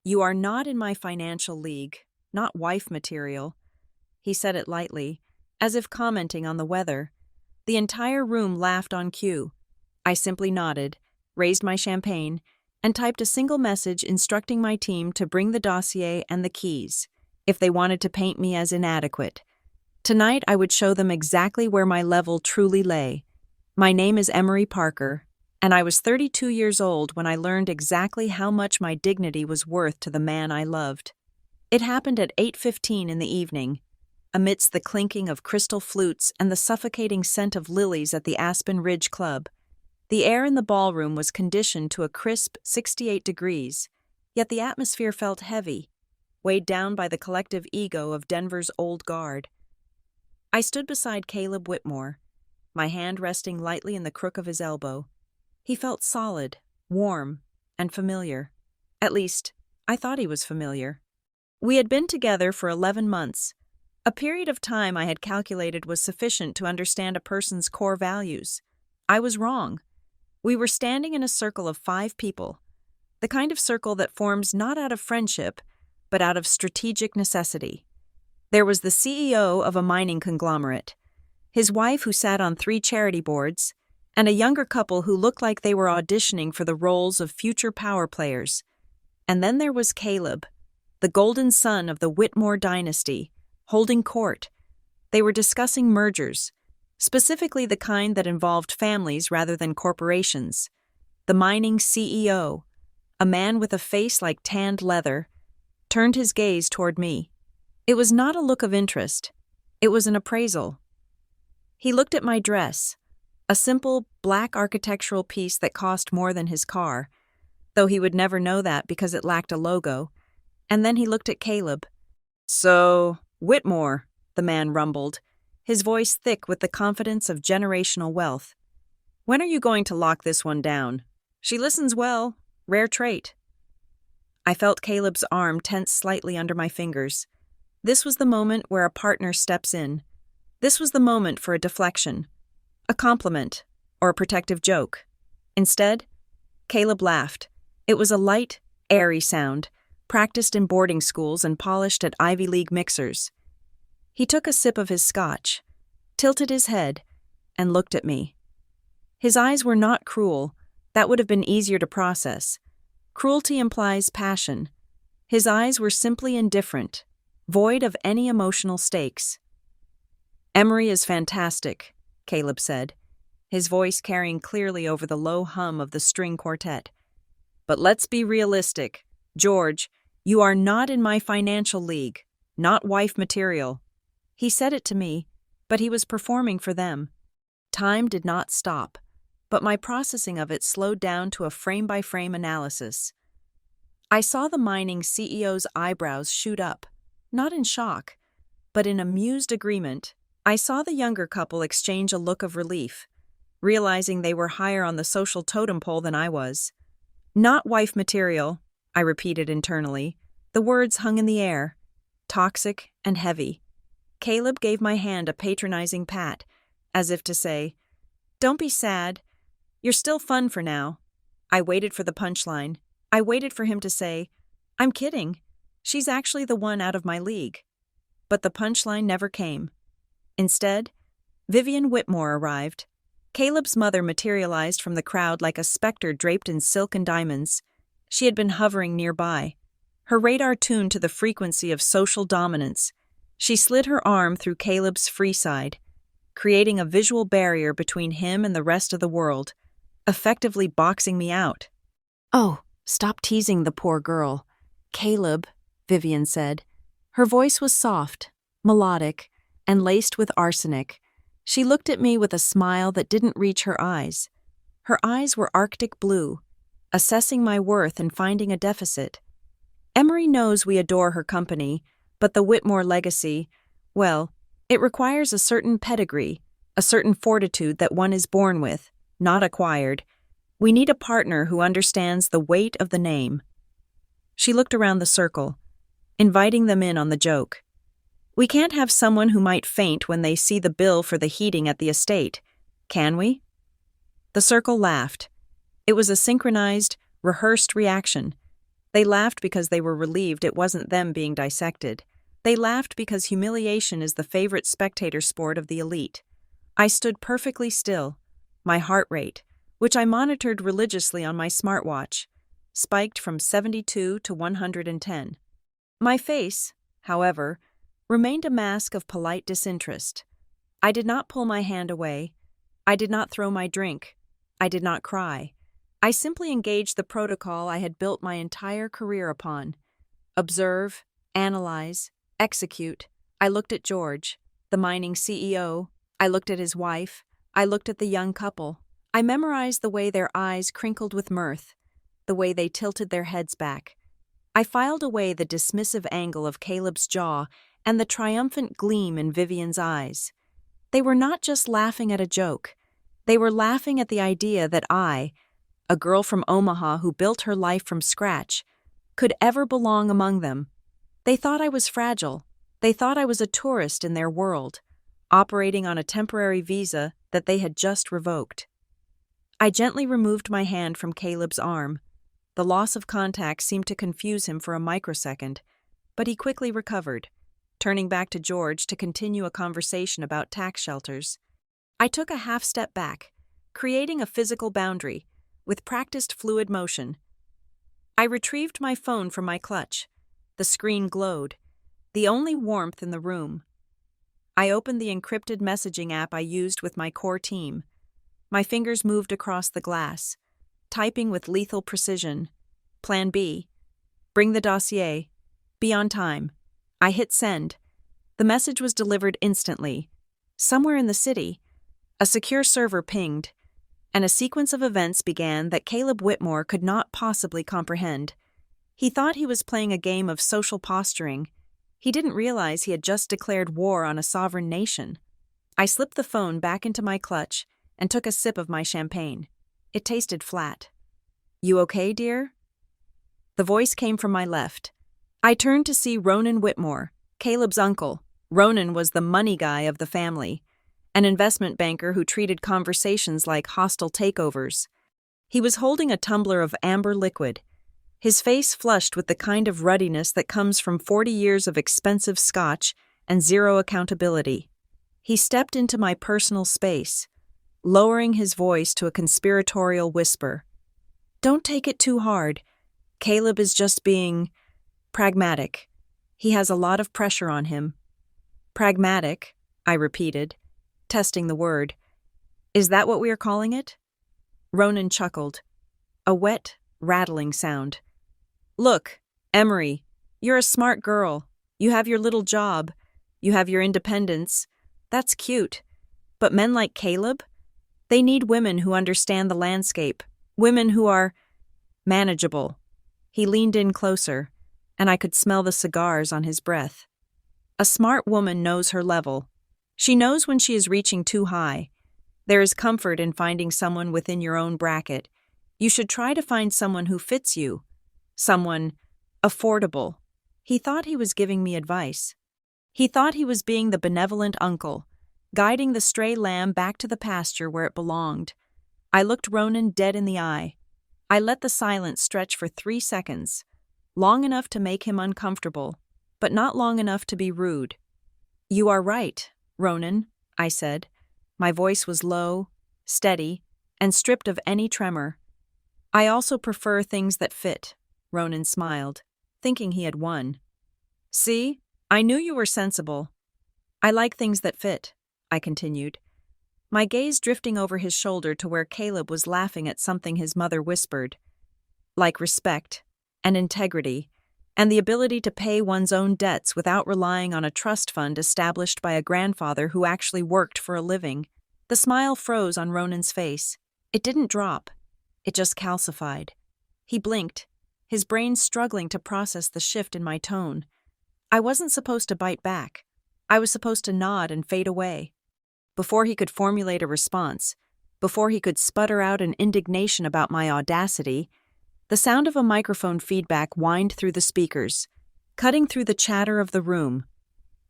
You are not in my financial league, not wife material. He said it lightly, as if commenting on the weather. The entire room laughed on cue. I simply nodded, raised my champagne, and typed a single message instructing my team to bring the dossier and the keys, if they wanted to paint me as inadequate. Tonight I would show them exactly where my level truly lay. My name is Emery Parker, and I was 32 years old when I learned exactly how much my dignity was worth to the man I loved. It happened at 8:15 in the evening, amidst the clinking of crystal flutes and the suffocating scent of lilies at the Aspen Ridge Club. The air in the ballroom was conditioned to a crisp 68 degrees, yet the atmosphere felt heavy, weighed down by the collective ego of Denver's old guard. I stood beside Caleb Whitmore, my hand resting lightly in the crook of his elbow. He felt solid, warm, and familiar. At least, I thought he was familiar. We had been together for 11 months, a period of time I had calculated was sufficient to understand a person's core values. I was wrong. We were standing in a circle of 5 people, the kind of circle that forms not out of friendship, but out of strategic necessity. There was the CEO of a mining conglomerate, his wife who sat on 3 charity boards, and a younger couple who looked like they were auditioning for the roles of future power players. And then there was Caleb, the golden son of the Whitmore dynasty, holding court. They were discussing mergers, specifically the kind that involved families rather than corporations. The mining CEO, a man with a face like tanned leather, turned his gaze toward me. It was not a look of interest. It was an appraisal. He looked at my dress, a simple black architectural piece that cost more than his car, though he would never know that because it lacked a logo. And then he looked at Caleb. "So, Whitmore," the man rumbled, his voice thick with the confidence of generational wealth. "When are you going to lock this one down? She listens well, rare trait." I felt Caleb's arm tense slightly under my fingers. This was the moment where a partner steps in. This was the moment for a deflection, a compliment, or a protective joke. Instead, Caleb laughed. It was a light, airy sound, practiced in boarding schools and polished at Ivy League mixers. He took a sip of his scotch, tilted his head, and looked at me. His eyes were not cruel. That would have been easier to process. Cruelty implies passion. His eyes were simply indifferent, void of any emotional stakes. "Emery is fantastic," Caleb said, his voice carrying clearly over the low hum of the string quartet. "But let's be realistic. George, you are not in my financial league, not wife material." He said it to me, but he was performing for them. Time did not stop, but my processing of it slowed down to a frame-by-frame analysis. I saw the mining CEO's eyebrows shoot up, not in shock, but in amused agreement. I saw the younger couple exchange a look of relief, realizing they were higher on the social totem pole than I was. "Not wife material," I repeated internally. The words hung in the air, toxic and heavy. Caleb gave my hand a patronizing pat, as if to say, "Don't be sad. You're still fun for now." I waited for the punchline. I waited for him to say, "I'm kidding. She's actually the one out of my league." But the punchline never came. Instead, Vivian Whitmore arrived. Caleb's mother materialized from the crowd like a specter draped in silk and diamonds. She had been hovering nearby, her radar tuned to the frequency of social dominance. She slid her arm through Caleb's free side, creating a visual barrier between him and the rest of the world, effectively boxing me out. "Oh, stop teasing the poor girl. Caleb," Vivian said. Her voice was soft, melodic, and laced with arsenic. She looked at me with a smile that didn't reach her eyes. Her eyes were Arctic blue, assessing my worth and finding a deficit. Emery knows we adore her company, but the Whitmore legacy, well, it requires a certain pedigree, a certain fortitude that one is born with, not acquired. We need a partner who understands the weight of the name. She looked around the circle, inviting them in on the joke. "We can't have someone who might faint when they see the bill for the heating at the estate, can we?" The circle laughed. It was a synchronized, rehearsed reaction. They laughed because they were relieved it wasn't them being dissected. They laughed because humiliation is the favorite spectator sport of the elite. I stood perfectly still. My heart rate, which I monitored religiously on my smartwatch, spiked from 72 to 110. My face, however, remained a mask of polite disinterest. I did not pull my hand away. I did not throw my drink. I did not cry. I simply engaged the protocol I had built my entire career upon. Observe, analyze, execute. I looked at George, the mining CEO. I looked at his wife. I looked at the young couple. I memorized the way their eyes crinkled with mirth, the way they tilted their heads back. I filed away the dismissive angle of Caleb's jaw and the triumphant gleam in Vivian's eyes. They were not just laughing at a joke. They were laughing at the idea that I, a girl from Omaha who built her life from scratch, could ever belong among them. They thought I was fragile. They thought I was a tourist in their world, operating on a temporary visa that they had just revoked. I gently removed my hand from Caleb's arm. The loss of contact seemed to confuse him for a microsecond, but he quickly recovered, turning back to George to continue a conversation about tax shelters. I took a half step back, creating a physical boundary, with practiced fluid motion. I retrieved my phone from my clutch. The screen glowed, the only warmth in the room. I opened the encrypted messaging app I used with my core team. My fingers moved across the glass, typing with lethal precision. Plan B. Bring the dossier. Be on time. I hit send. The message was delivered instantly. Somewhere in the city, a secure server pinged, and a sequence of events began that Caleb Whitmore could not possibly comprehend. He thought he was playing a game of social posturing. He didn't realize he had just declared war on a sovereign nation. I slipped the phone back into my clutch and took a sip of my champagne. It tasted flat. "You okay, dear?" The voice came from my left. I turned to see Ronan Whitmore, Caleb's uncle. Ronan was the money guy of the family, an investment banker who treated conversations like hostile takeovers. He was holding a tumbler of amber liquid, his face flushed with the kind of ruddiness that comes from 40 years of expensive scotch and zero accountability. He stepped into my personal space, lowering his voice to a conspiratorial whisper. "Don't take it too hard. Caleb is just being pragmatic. He has a lot of pressure on him." "Pragmatic," I repeated, testing the word. "Is that what we are calling it?" Ronan chuckled. A wet, rattling sound. "Look, Emery, you're a smart girl. You have your little job. You have your independence. That's cute. But men like Caleb? They need women who understand the landscape, women who are manageable." He leaned in closer, and I could smell the cigars on his breath. "A smart woman knows her level. She knows when she is reaching too high. There is comfort in finding someone within your own bracket. You should try to find someone who fits you. Someone affordable." He thought he was giving me advice. He thought he was being the benevolent uncle, guiding the stray lamb back to the pasture where it belonged. I looked Ronan dead in the eye. I let the silence stretch for 3 seconds, long enough to make him uncomfortable, but not long enough to be rude. "You are right, Ronan," I said. My voice was low, steady, and stripped of any tremor. "I also prefer things that fit," Ronan smiled, thinking he had won. "See, I knew you were sensible." "I like things that fit," I continued, my gaze drifting over his shoulder to where Caleb was laughing at something his mother whispered. "Like respect, and integrity, and the ability to pay one's own debts without relying on a trust fund established by a grandfather who actually worked for a living." The smile froze on Ronan's face. It didn't drop. It just calcified. He blinked, his brain struggling to process the shift in my tone. I wasn't supposed to bite back. I was supposed to nod and fade away. Before he could formulate a response, before he could sputter out an indignation about my audacity, the sound of a microphone feedback whined through the speakers, cutting through the chatter of the room.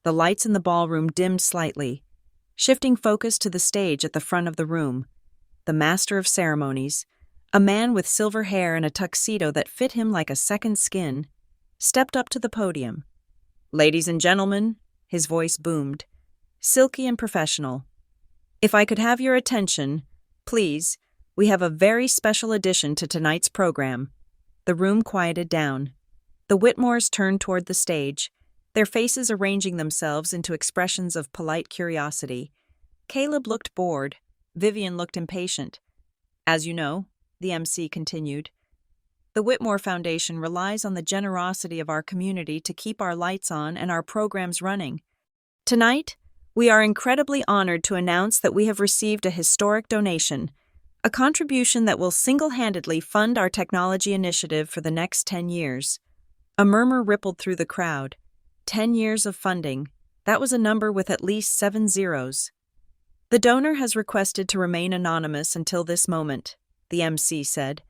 The lights in the ballroom dimmed slightly, shifting focus to the stage at the front of the room. The master of ceremonies, A man with silver hair and a tuxedo that fit him like a second skin stepped up to the podium. "Ladies and gentlemen," his voice boomed, silky and professional. "If I could have your attention, please, we have a very special addition to tonight's program." The room quieted down. The Whitmores turned toward the stage, their faces arranging themselves into expressions of polite curiosity. Caleb looked bored. Vivian looked impatient. "As you know," the MC continued, "the Whitmore Foundation relies on the generosity of our community to keep our lights on and our programs running. Tonight, we are incredibly honored to announce that we have received a historic donation, a contribution that will single-handedly fund our technology initiative for the next 10 years. A murmur rippled through the crowd. 10 years of funding. That was a number with at least 7 zeros. "The donor has requested to remain anonymous until this moment," the MC said.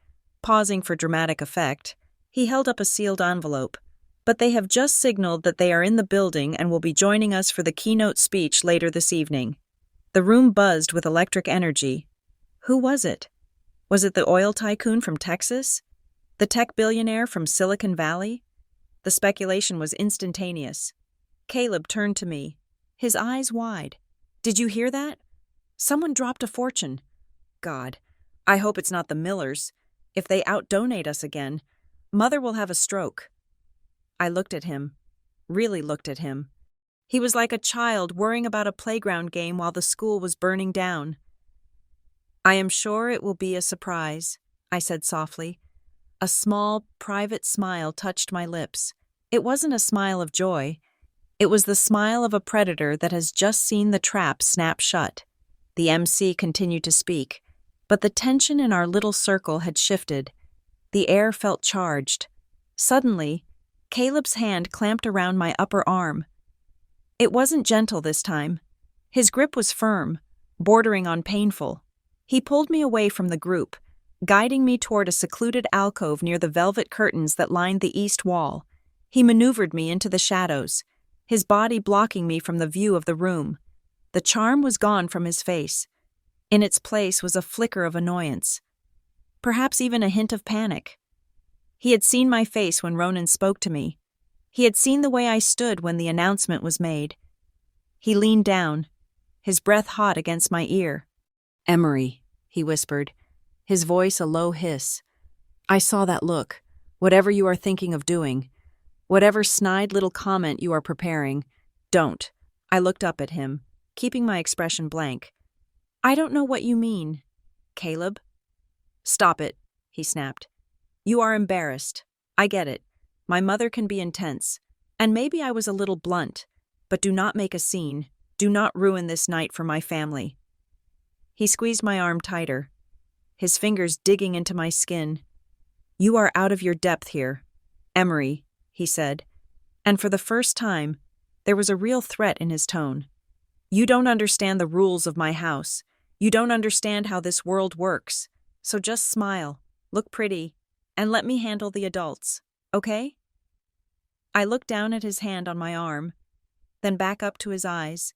Pausing for dramatic effect, he held up a sealed envelope. "But they have just signaled that they are in the building and will be joining us for the keynote speech later this evening." The room buzzed with electric energy. Who was it? Was it the oil tycoon from Texas? The tech billionaire from Silicon Valley? The speculation was instantaneous. Caleb turned to me, his eyes wide. "Did you hear that? Someone dropped a fortune. God, I hope it's not the Millers. If they outdonate us again, Mother will have a stroke." I looked at him, really looked at him. He was like a child worrying about a playground game while the school was burning down. "I am sure it will be a surprise," I said softly. A small, private smile touched my lips. It wasn't a smile of joy. It was the smile of a predator that has just seen the trap snap shut. The MC continued to speak, but the tension in our little circle had shifted. The air felt charged. Suddenly, Caleb's hand clamped around my upper arm. It wasn't gentle this time. His grip was firm, bordering on painful. He pulled me away from the group, guiding me toward a secluded alcove near the velvet curtains that lined the east wall. He maneuvered me into the shadows, his body blocking me from the view of the room. The charm was gone from his face. In its place was a flicker of annoyance, perhaps even a hint of panic. He had seen my face when Ronan spoke to me. He had seen the way I stood when the announcement was made. He leaned down, his breath hot against my ear. "Emery," he whispered, his voice a low hiss. "I saw that look. Whatever you are thinking of doing, whatever snide little comment you are preparing, don't." I looked up at him, keeping my expression blank. "I don't know what you mean, Caleb." "Stop it," he snapped. "You are embarrassed. I get it. My mother can be intense, and maybe I was a little blunt, but do not make a scene. Do not ruin this night for my family." He squeezed my arm tighter, his fingers digging into my skin. "You are out of your depth here, Emery," he said, and for the first time, there was a real threat in his tone. "You don't understand the rules of my house. You don't understand how this world works. So just smile, look pretty, and let me handle the adults, okay?" I looked down at his hand on my arm, then back up to his eyes.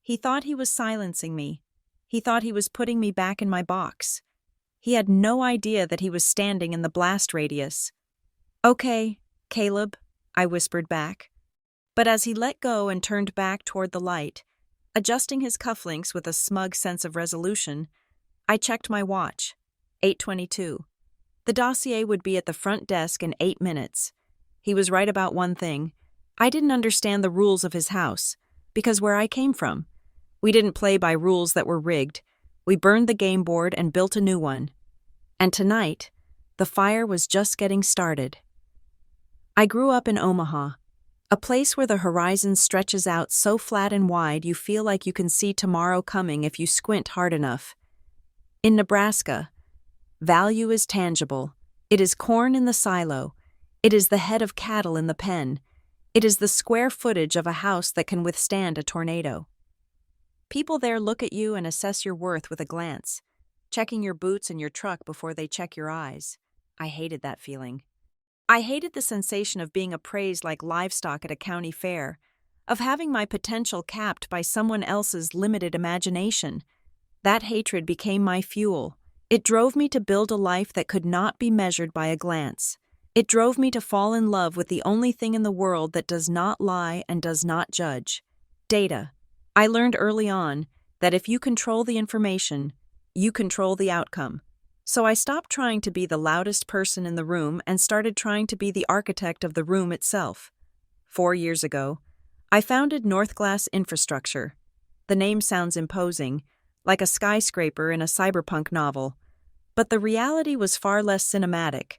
He thought he was silencing me. He thought he was putting me back in my box. He had no idea that he was standing in the blast radius. "Okay, Caleb," I whispered back. But as he let go and turned back toward the light, adjusting his cufflinks with a smug sense of resolution, I checked my watch. 8:22. The dossier would be at the front desk in 8 minutes. He was right about one thing. I didn't understand the rules of his house, because where I came from, we didn't play by rules that were rigged. We burned the game board and built a new one. And tonight, the fire was just getting started. I grew up in Omaha, a place where the horizon stretches out so flat and wide you feel like you can see tomorrow coming if you squint hard enough. In Nebraska, value is tangible. It is corn in the silo. It is the head of cattle in the pen. It is the square footage of a house that can withstand a tornado. People there look at you and assess your worth with a glance, checking your boots and your truck before they check your eyes. I hated that feeling. I hated the sensation of being appraised like livestock at a county fair, of having my potential capped by someone else's limited imagination. That hatred became my fuel, It drove me to build a life that could not be measured by a glance. It drove me to fall in love with the only thing in the world that does not lie and does not judge: data. I learned early on that if you control the information, you control the outcome. So I stopped trying to be the loudest person in the room and started trying to be the architect of the room itself. 4 years ago, I founded Northglass Infrastructure. The name sounds imposing, like a skyscraper in a cyberpunk novel. But the reality was far less cinematic.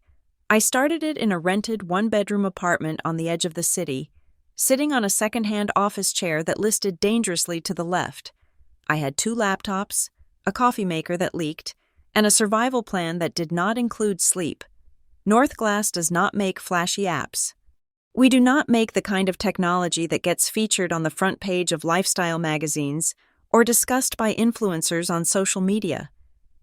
I started it in a rented one-bedroom apartment on the edge of the city, sitting on a second-hand office chair that listed dangerously to the left. I had 2 laptops, a coffee maker that leaked, and a survival plan that did not include sleep. Northglass does not make flashy apps. We do not make the kind of technology that gets featured on the front page of lifestyle magazines or discussed by influencers on social media.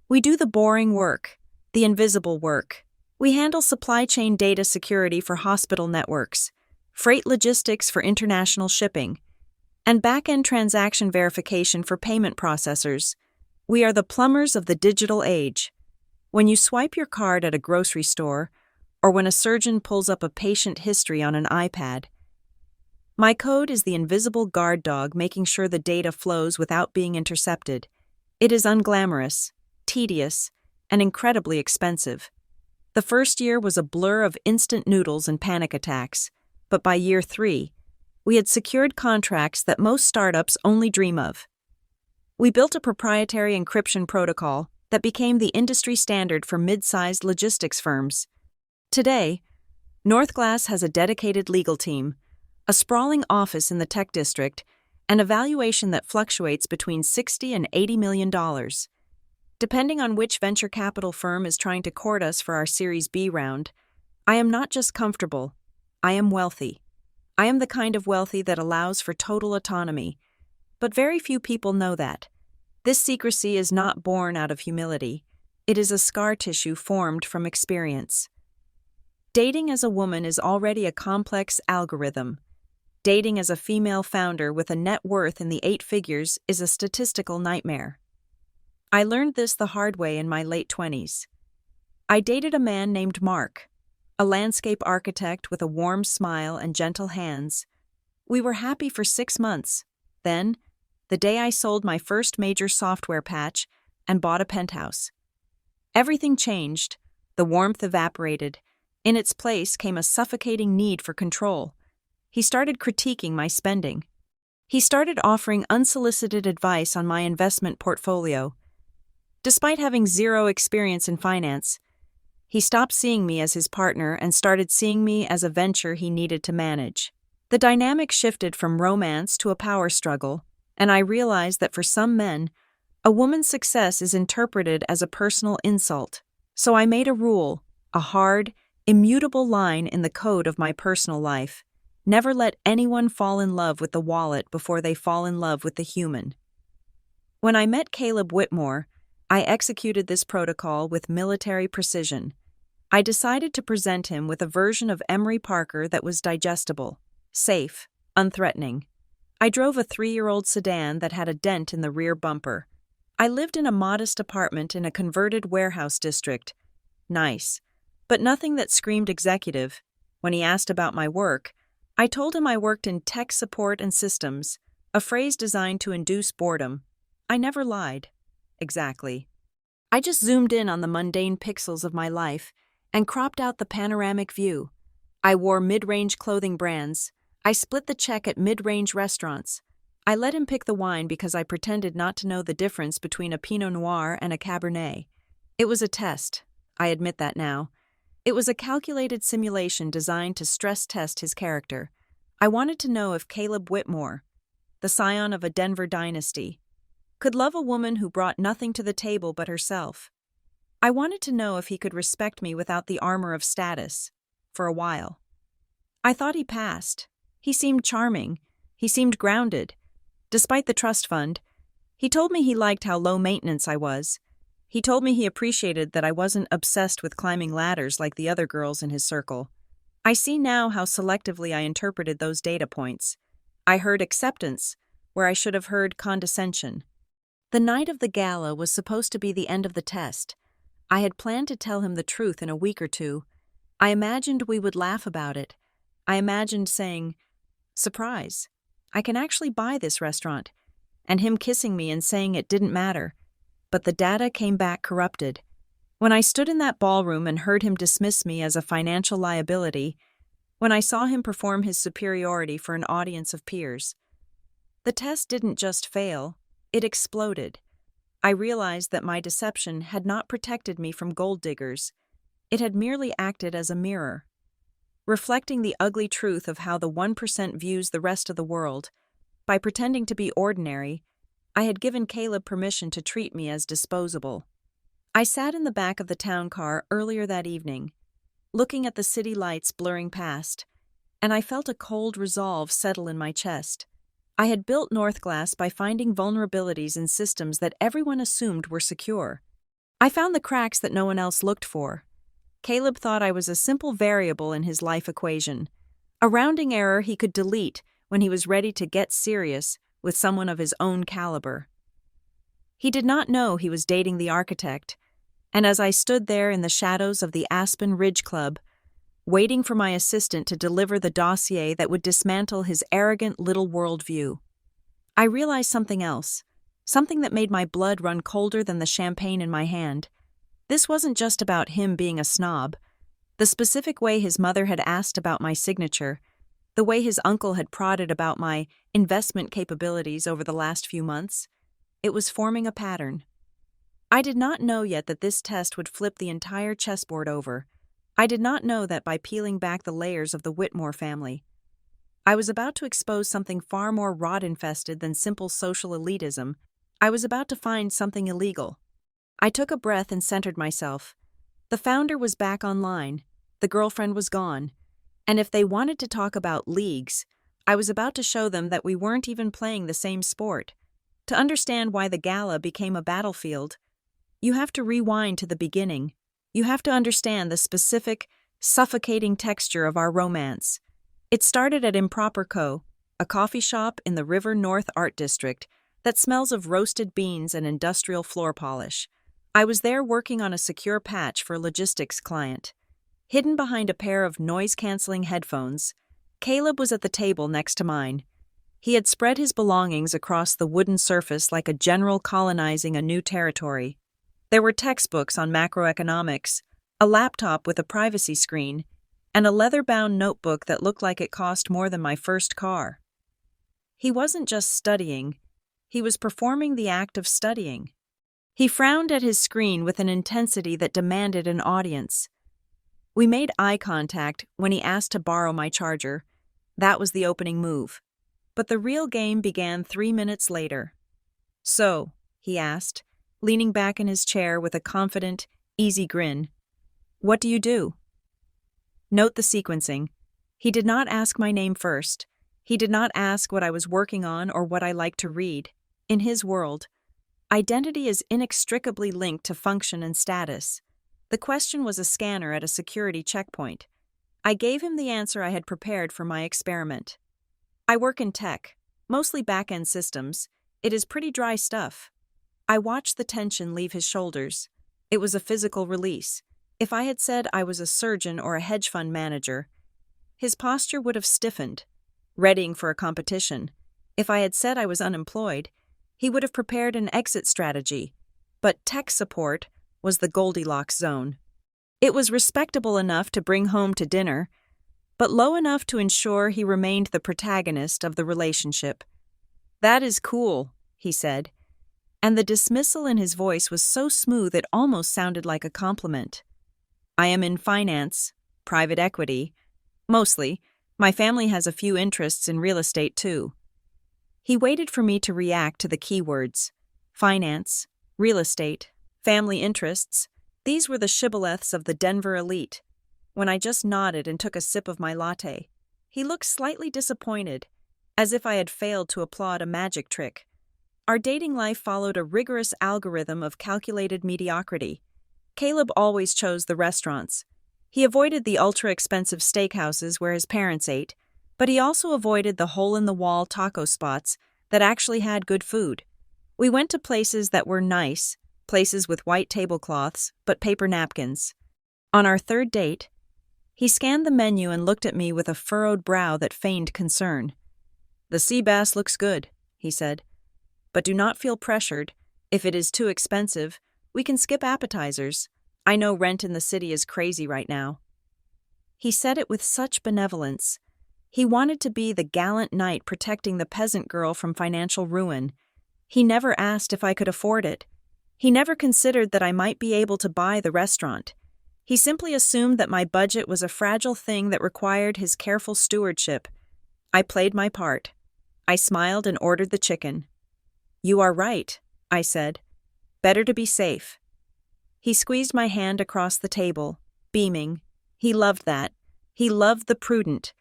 We do the boring work, the invisible work. We handle supply chain data security for hospital networks, freight logistics for international shipping, and back-end transaction verification for payment processors. We are the plumbers of the digital age. When you swipe your card at a grocery store, or when a surgeon pulls up a patient history on an iPad, my code is the invisible guard dog making sure the data flows without being intercepted. It is unglamorous, tedious, and incredibly expensive. The first year was a blur of instant noodles and panic attacks, but by year 3, we had secured contracts that most startups only dream of. We built a proprietary encryption protocol that became the industry standard for mid-sized logistics firms. Today, Northglass has a dedicated legal team, a sprawling office in the tech district, and a valuation that fluctuates between $60 and $80 million. Depending on which venture capital firm is trying to court us for our Series B round, I am not just comfortable, I am wealthy. I am the kind of wealthy that allows for total autonomy, but very few people know that. This secrecy is not born out of humility. It is a scar tissue formed from experience. Dating as a woman is already a complex algorithm. Dating as a female founder with a net worth in the 8 figures is a statistical nightmare. I learned this the hard way in my late 20s. I dated a man named Mark, a landscape architect with a warm smile and gentle hands. We were happy for 6 months. Then, the day I sold my first major software patch and bought a penthouse. Everything changed. The warmth evaporated. In its place came a suffocating need for control. He started critiquing my spending. He started offering unsolicited advice on my investment portfolio. Despite having 0 experience in finance, he stopped seeing me as his partner and started seeing me as a venture he needed to manage. The dynamic shifted from romance to a power struggle, and I realized that for some men, a woman's success is interpreted as a personal insult. So I made a rule, a hard, immutable line in the code of my personal life. Never let anyone fall in love with the wallet before they fall in love with the human. When I met Caleb Whitmore, I executed this protocol with military precision. I decided to present him with a version of Emery Parker that was digestible, safe, unthreatening. I drove a 3-year-old sedan that had a dent in the rear bumper. I lived in a modest apartment in a converted warehouse district. Nice, but nothing that screamed executive. When he asked about my work, I told him I worked in tech support and systems, a phrase designed to induce boredom. I never lied. Exactly. I just zoomed in on the mundane pixels of my life and cropped out the panoramic view. I wore mid-range clothing brands. I split the check at mid-range restaurants. I let him pick the wine because I pretended not to know the difference between a Pinot Noir and a Cabernet. It was a test. I admit that now. It was a calculated simulation designed to stress test his character. I wanted to know if Caleb Whitmore, the scion of a Denver dynasty, could love a woman who brought nothing to the table but herself. I wanted to know if he could respect me without the armor of status, for a while. I thought he passed. He seemed charming. He seemed grounded. Despite the trust fund, he told me he liked how low maintenance I was. He told me he appreciated that I wasn't obsessed with climbing ladders like the other girls in his circle. I see now how selectively I interpreted those data points. I heard acceptance, where I should have heard condescension. The night of the gala was supposed to be the end of the test. I had planned to tell him the truth in a week or two. I imagined we would laugh about it. I imagined saying, "Surprise, I can actually buy this restaurant," and him kissing me and saying it didn't matter. But the data came back corrupted. When I stood in that ballroom and heard him dismiss me as a financial liability, when I saw him perform his superiority for an audience of peers, the test didn't just fail, it exploded. I realized that my deception had not protected me from gold diggers. It had merely acted as a mirror, reflecting the ugly truth of how the 1% views the rest of the world. By pretending to be ordinary, I had given Caleb permission to treat me as disposable. I sat in the back of the town car earlier that evening, looking at the city lights blurring past, and I felt a cold resolve settle in my chest. I had built Northglass by finding vulnerabilities in systems that everyone assumed were secure. I found the cracks that no one else looked for. Caleb thought I was a simple variable in his life equation, a rounding error he could delete when he was ready to get serious with someone of his own caliber. He did not know he was dating the architect, and as I stood there in the shadows of the Aspen Ridge Club, waiting for my assistant to deliver the dossier that would dismantle his arrogant little worldview, I realized something else, something that made my blood run colder than the champagne in my hand. This wasn't just about him being a snob. The specific way his mother had asked about my signature, the way his uncle had prodded about my investment capabilities over the last few months, it was forming a pattern. I did not know yet that this test would flip the entire chessboard over. I did not know that by peeling back the layers of the Whitmore family, I was about to expose something far more rot-infested than simple social elitism. I was about to find something illegal. I took a breath and centered myself. The founder was back online. The girlfriend was gone. And if they wanted to talk about leagues, I was about to show them that we weren't even playing the same sport. To understand why the gala became a battlefield, you have to rewind to the beginning. You have to understand the specific, suffocating texture of our romance. It started at Improper Co., a coffee shop in the River North Art District that smells of roasted beans and industrial floor polish. I was there working on a secure patch for a logistics client. Hidden behind a pair of noise-canceling headphones, Caleb was at the table next to mine. He had spread his belongings across the wooden surface like a general colonizing a new territory. There were textbooks on macroeconomics, a laptop with a privacy screen, and a leather-bound notebook that looked like it cost more than my first car. He wasn't just studying, he was performing the act of studying. He frowned at his screen with an intensity that demanded an audience. We made eye contact when he asked to borrow my charger. That was the opening move. But the real game began 3 minutes later. "So," he asked, leaning back in his chair with a confident, easy grin, "what do you do?" Note the sequencing. He did not ask my name first. He did not ask what I was working on or what I liked to read. In his world, identity is inextricably linked to function and status. The question was a scanner at a security checkpoint. I gave him the answer I had prepared for my experiment. "I work in tech, mostly back-end systems. It is pretty dry stuff." I watched the tension leave his shoulders. It was a physical release. If I had said I was a surgeon or a hedge fund manager, his posture would have stiffened, readying for a competition. If I had said I was unemployed, he would have prepared an exit strategy. But tech support was the Goldilocks zone. It was respectable enough to bring home to dinner, but low enough to ensure he remained the protagonist of the relationship. "That is cool," he said, and the dismissal in his voice was so smooth it almost sounded like a compliment. "I am in finance, private equity. Mostly. My family has a few interests in real estate too." He waited for me to react to the keywords. Finance, real estate, family interests. These were the shibboleths of the Denver elite. When I just nodded and took a sip of my latte, he looked slightly disappointed, as if I had failed to applaud a magic trick. Our dating life followed a rigorous algorithm of calculated mediocrity. Caleb always chose the restaurants. He avoided the ultra-expensive steakhouses where his parents ate, but he also avoided the hole-in-the-wall taco spots that actually had good food. We went to places that were nice, places with white tablecloths, but paper napkins. On our third date, he scanned the menu and looked at me with a furrowed brow that feigned concern. "The sea bass looks good," he said. "But do not feel pressured. If it is too expensive, we can skip appetizers. I know rent in the city is crazy right now." He said it with such benevolence. He wanted to be the gallant knight protecting the peasant girl from financial ruin. He never asked if I could afford it. He never considered that I might be able to buy the restaurant. He simply assumed that my budget was a fragile thing that required his careful stewardship. I played my part. I smiled and ordered the chicken. "You are right," I said. "Better to be safe." He squeezed my hand across the table, beaming. He loved that. He loved the prudent,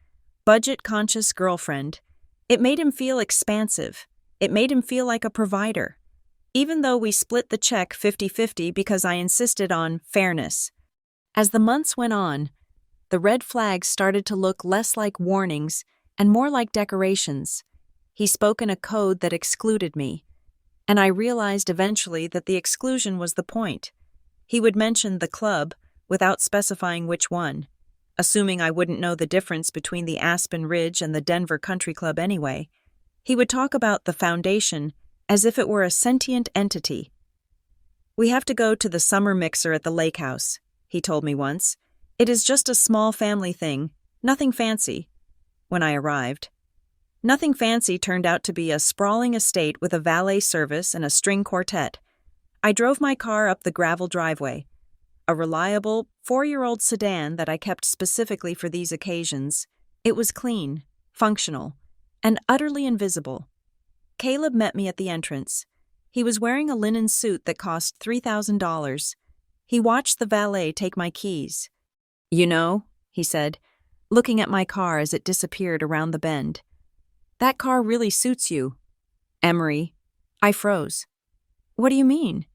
budget-conscious girlfriend. It made him feel expansive. It made him feel like a provider. Even though we split the check 50-50 because I insisted on fairness. As the months went on, the red flags started to look less like warnings and more like decorations. He spoke in a code that excluded me, and I realized eventually that the exclusion was the point. He would mention the club without specifying which one, assuming I wouldn't know the difference between the Aspen Ridge and the Denver Country Club anyway. He would talk about the foundation as if it were a sentient entity. "We have to go to the summer mixer at the lake house," he told me once. "It is just a small family thing, nothing fancy." When I arrived, nothing fancy turned out to be a sprawling estate with a valet service and a string quartet. I drove my car up the gravel driveway, a reliable 4-year-old sedan that I kept specifically for these occasions. It was clean, functional, and utterly invisible. Caleb met me at the entrance. He was wearing a linen suit that cost $3,000. He watched the valet take my keys. "You know," he said, looking at my car as it disappeared around the bend, "that car really suits you." "Emery." I froze. "What do you mean?"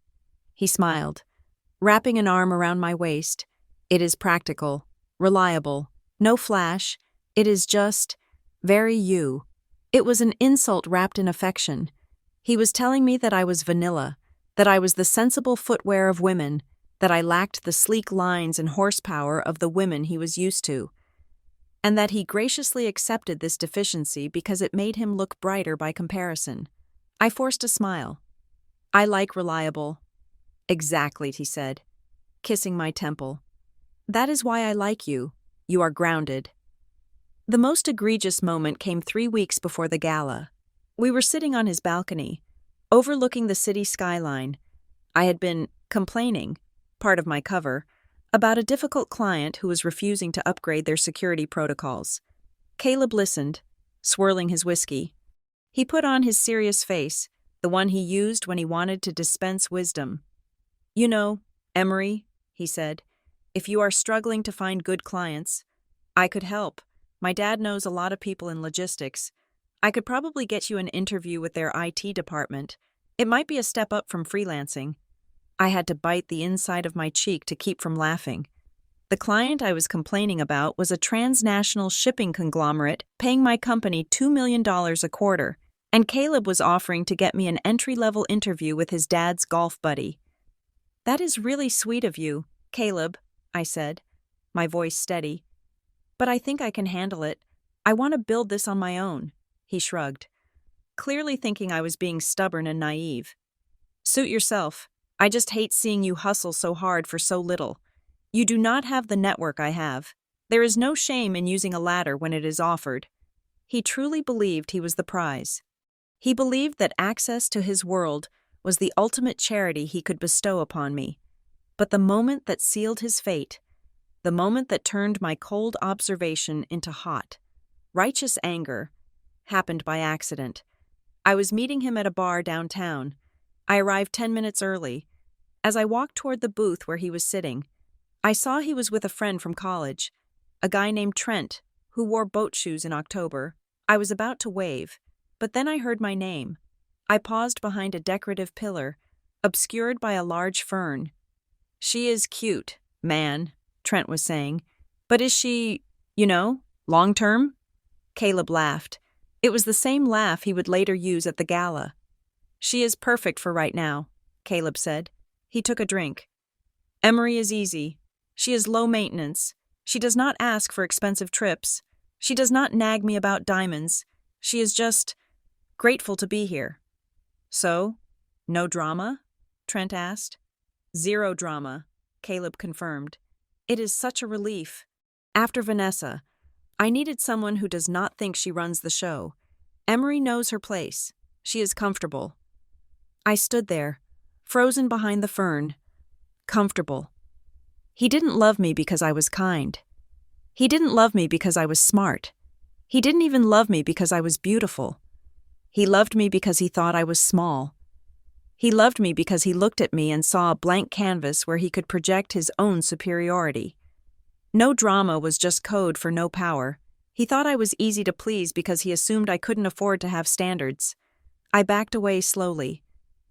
He smiled, wrapping an arm around my waist. "It is practical, reliable, no flash. It is just very you." It was an insult wrapped in affection. He was telling me that I was vanilla, that I was the sensible footwear of women, that I lacked the sleek lines and horsepower of the women he was used to, and that he graciously accepted this deficiency because it made him look brighter by comparison. I forced a smile. "I like reliable." "Exactly," he said, kissing my temple. "That is why I like you. You are grounded." The most egregious moment came 3 weeks before the gala. We were sitting on his balcony, overlooking the city skyline. I had been complaining, part of my cover, about a difficult client who was refusing to upgrade their security protocols. Caleb listened, swirling his whiskey. He put on his serious face, the one he used when he wanted to dispense wisdom. "You know, Emery," he said, "if you are struggling to find good clients, I could help. My dad knows a lot of people in logistics. I could probably get you an interview with their IT department. It might be a step up from freelancing." I had to bite the inside of my cheek to keep from laughing. The client I was complaining about was a transnational shipping conglomerate paying my company $2 million a quarter, and Caleb was offering to get me an entry-level interview with his dad's golf buddy. "That is really sweet of you, Caleb," I said, my voice steady. "But I think I can handle it. I want to build this on my own." He shrugged, clearly thinking I was being stubborn and naive. "Suit yourself. I just hate seeing you hustle so hard for so little. You do not have the network I have. There is no shame in using a ladder when it is offered." He truly believed he was the prize. He believed that access to his world was the ultimate charity he could bestow upon me. But the moment that sealed his fate, the moment that turned my cold observation into hot, righteous anger, happened by accident. I was meeting him at a bar downtown. I arrived 10 minutes early. As I walked toward the booth where he was sitting, I saw he was with a friend from college, a guy named Trent, who wore boat shoes in October. I was about to wave, but then I heard my name. I paused behind a decorative pillar, obscured by a large fern. "She is cute, man," Trent was saying. "But is she, long-term?" Caleb laughed. It was the same laugh he would later use at the gala. "She is perfect for right now," Caleb said. He took a drink. Emery is easy. She is low maintenance. She does not ask for expensive trips. She does not nag me about diamonds. She is just grateful to be here. So, no drama? Trent asked. Zero drama, Caleb confirmed. It is such a relief. After Vanessa, I needed someone who does not think she runs the show. Emery knows her place. She is comfortable. I stood there, frozen behind the fern. Comfortable. He didn't love me because I was kind. He didn't love me because I was smart. He didn't even love me because I was beautiful. He loved me because he thought I was small. He loved me because he looked at me and saw a blank canvas where he could project his own superiority. No drama was just code for no power. He thought I was easy to please because he assumed I couldn't afford to have standards. I backed away slowly,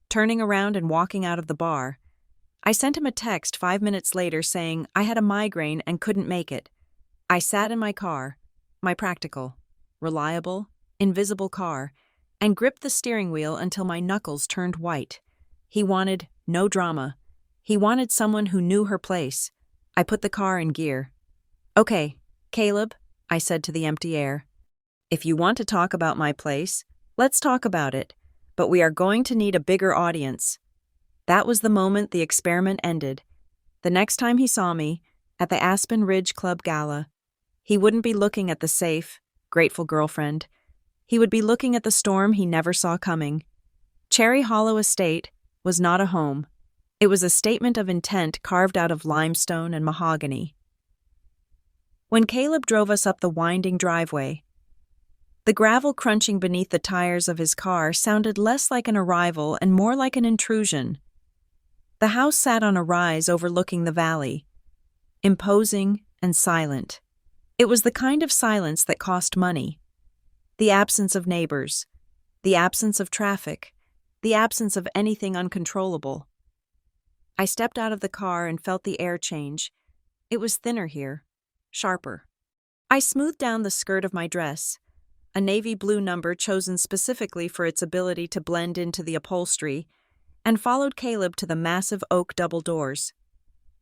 turning around and walking out of the bar. I sent him a text 5 minutes later saying I had a migraine and couldn't make it. I sat in my car, my practical, reliable, invisible car, and gripped the steering wheel until my knuckles turned white. He wanted no drama. He wanted someone who knew her place. I put the car in gear. Okay, Caleb, I said to the empty air. If you want to talk about my place, let's talk about it, but we are going to need a bigger audience. That was the moment the experiment ended. The next time he saw me, at the Aspen Ridge Club Gala, he wouldn't be looking at the safe, grateful girlfriend. He would be looking at the storm he never saw coming. Cherry Hollow Estate was not a home. It was a statement of intent carved out of limestone and mahogany. When Caleb drove us up the winding driveway, the gravel crunching beneath the tires of his car sounded less like an arrival and more like an intrusion. The house sat on a rise overlooking the valley, imposing and silent. It was the kind of silence that cost money. The absence of neighbors, the absence of traffic, the absence of anything uncontrollable. I stepped out of the car and felt the air change. It was thinner here, sharper. I smoothed down the skirt of my dress, a navy blue number chosen specifically for its ability to blend into the upholstery, and followed Caleb to the massive oak double doors.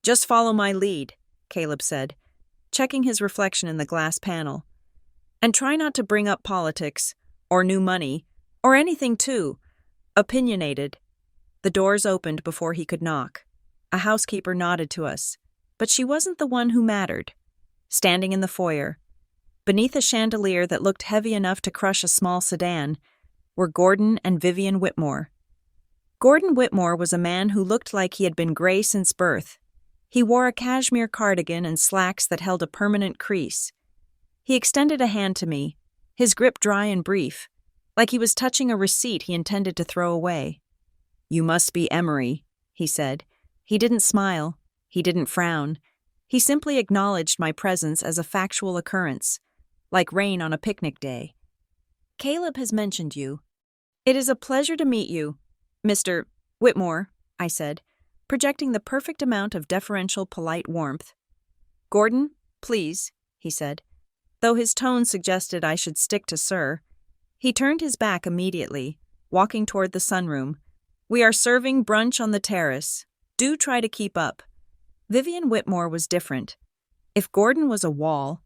Just follow my lead, Caleb said, checking his reflection in the glass panel. And try not to bring up politics, or new money, or anything too opinionated. The doors opened before he could knock. A housekeeper nodded to us, but she wasn't the one who mattered. Standing in the foyer, beneath a chandelier that looked heavy enough to crush a small sedan, were Gordon and Vivian Whitmore. Gordon Whitmore was a man who looked like he had been gray since birth. He wore a cashmere cardigan and slacks that held a permanent crease. He extended a hand to me, his grip dry and brief, like he was touching a receipt he intended to throw away. You must be Emery, he said. He didn't smile. He didn't frown. He simply acknowledged my presence as a factual occurrence, like rain on a picnic day. Caleb has mentioned you. It is a pleasure to meet you, Mr. Whitmore, I said, projecting the perfect amount of deferential, polite warmth. Gordon, please, he said, though his tone suggested I should stick to sir. He turned his back immediately, walking toward the sunroom. We are serving brunch on the terrace. Do try to keep up. Vivian Whitmore was different. If Gordon was a wall,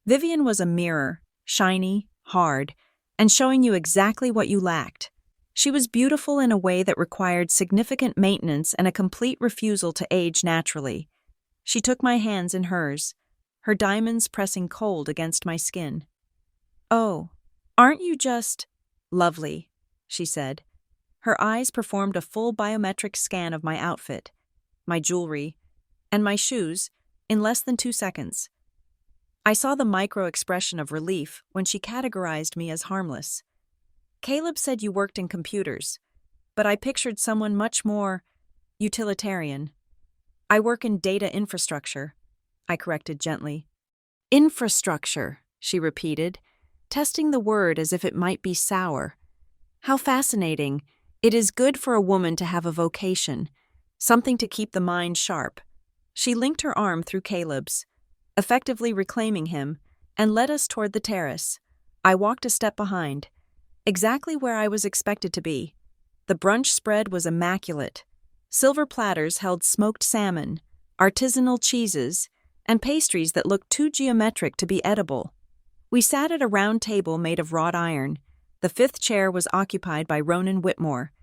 Vivian was a mirror, shiny, hard, and showing you exactly what you lacked. She was beautiful in a way that required significant maintenance and a complete refusal to age naturally. She took my hands in hers, her diamonds pressing cold against my skin. Oh, aren't you just lovely, she said. Her eyes performed a full biometric scan of my outfit, my jewelry, and my shoes in less than 2 seconds. I saw the micro-expression of relief when she categorized me as harmless. Caleb said you worked in computers, but I pictured someone much more utilitarian. I work in data infrastructure, I corrected gently. Infrastructure, she repeated, testing the word as if it might be sour. How fascinating. It is good for a woman to have a vocation, something to keep the mind sharp. She linked her arm through Caleb's, effectively reclaiming him, and led us toward the terrace. I walked a step behind, exactly where I was expected to be. The brunch spread was immaculate. Silver platters held smoked salmon, artisanal cheeses, and pastries that looked too geometric to be edible. We sat at a round table made of wrought iron. The fifth chair was occupied by Ronan Whitmore,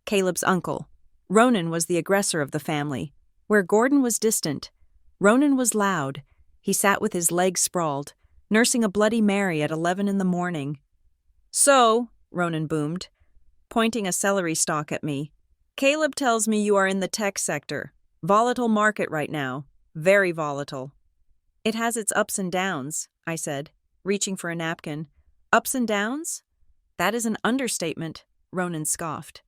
Caleb's uncle. Ronan was the aggressor of the family. Where Gordon was distant, Ronan was loud. He sat with his legs sprawled, nursing a Bloody Mary at 11 in the morning. "So," Ronan boomed, pointing a celery stalk at me, "Caleb tells me you are in the tech sector. Volatile market right now. Very volatile." "It has its ups and downs," I said, reaching for a napkin. "Ups and downs? That is an understatement," Ronan scoffed.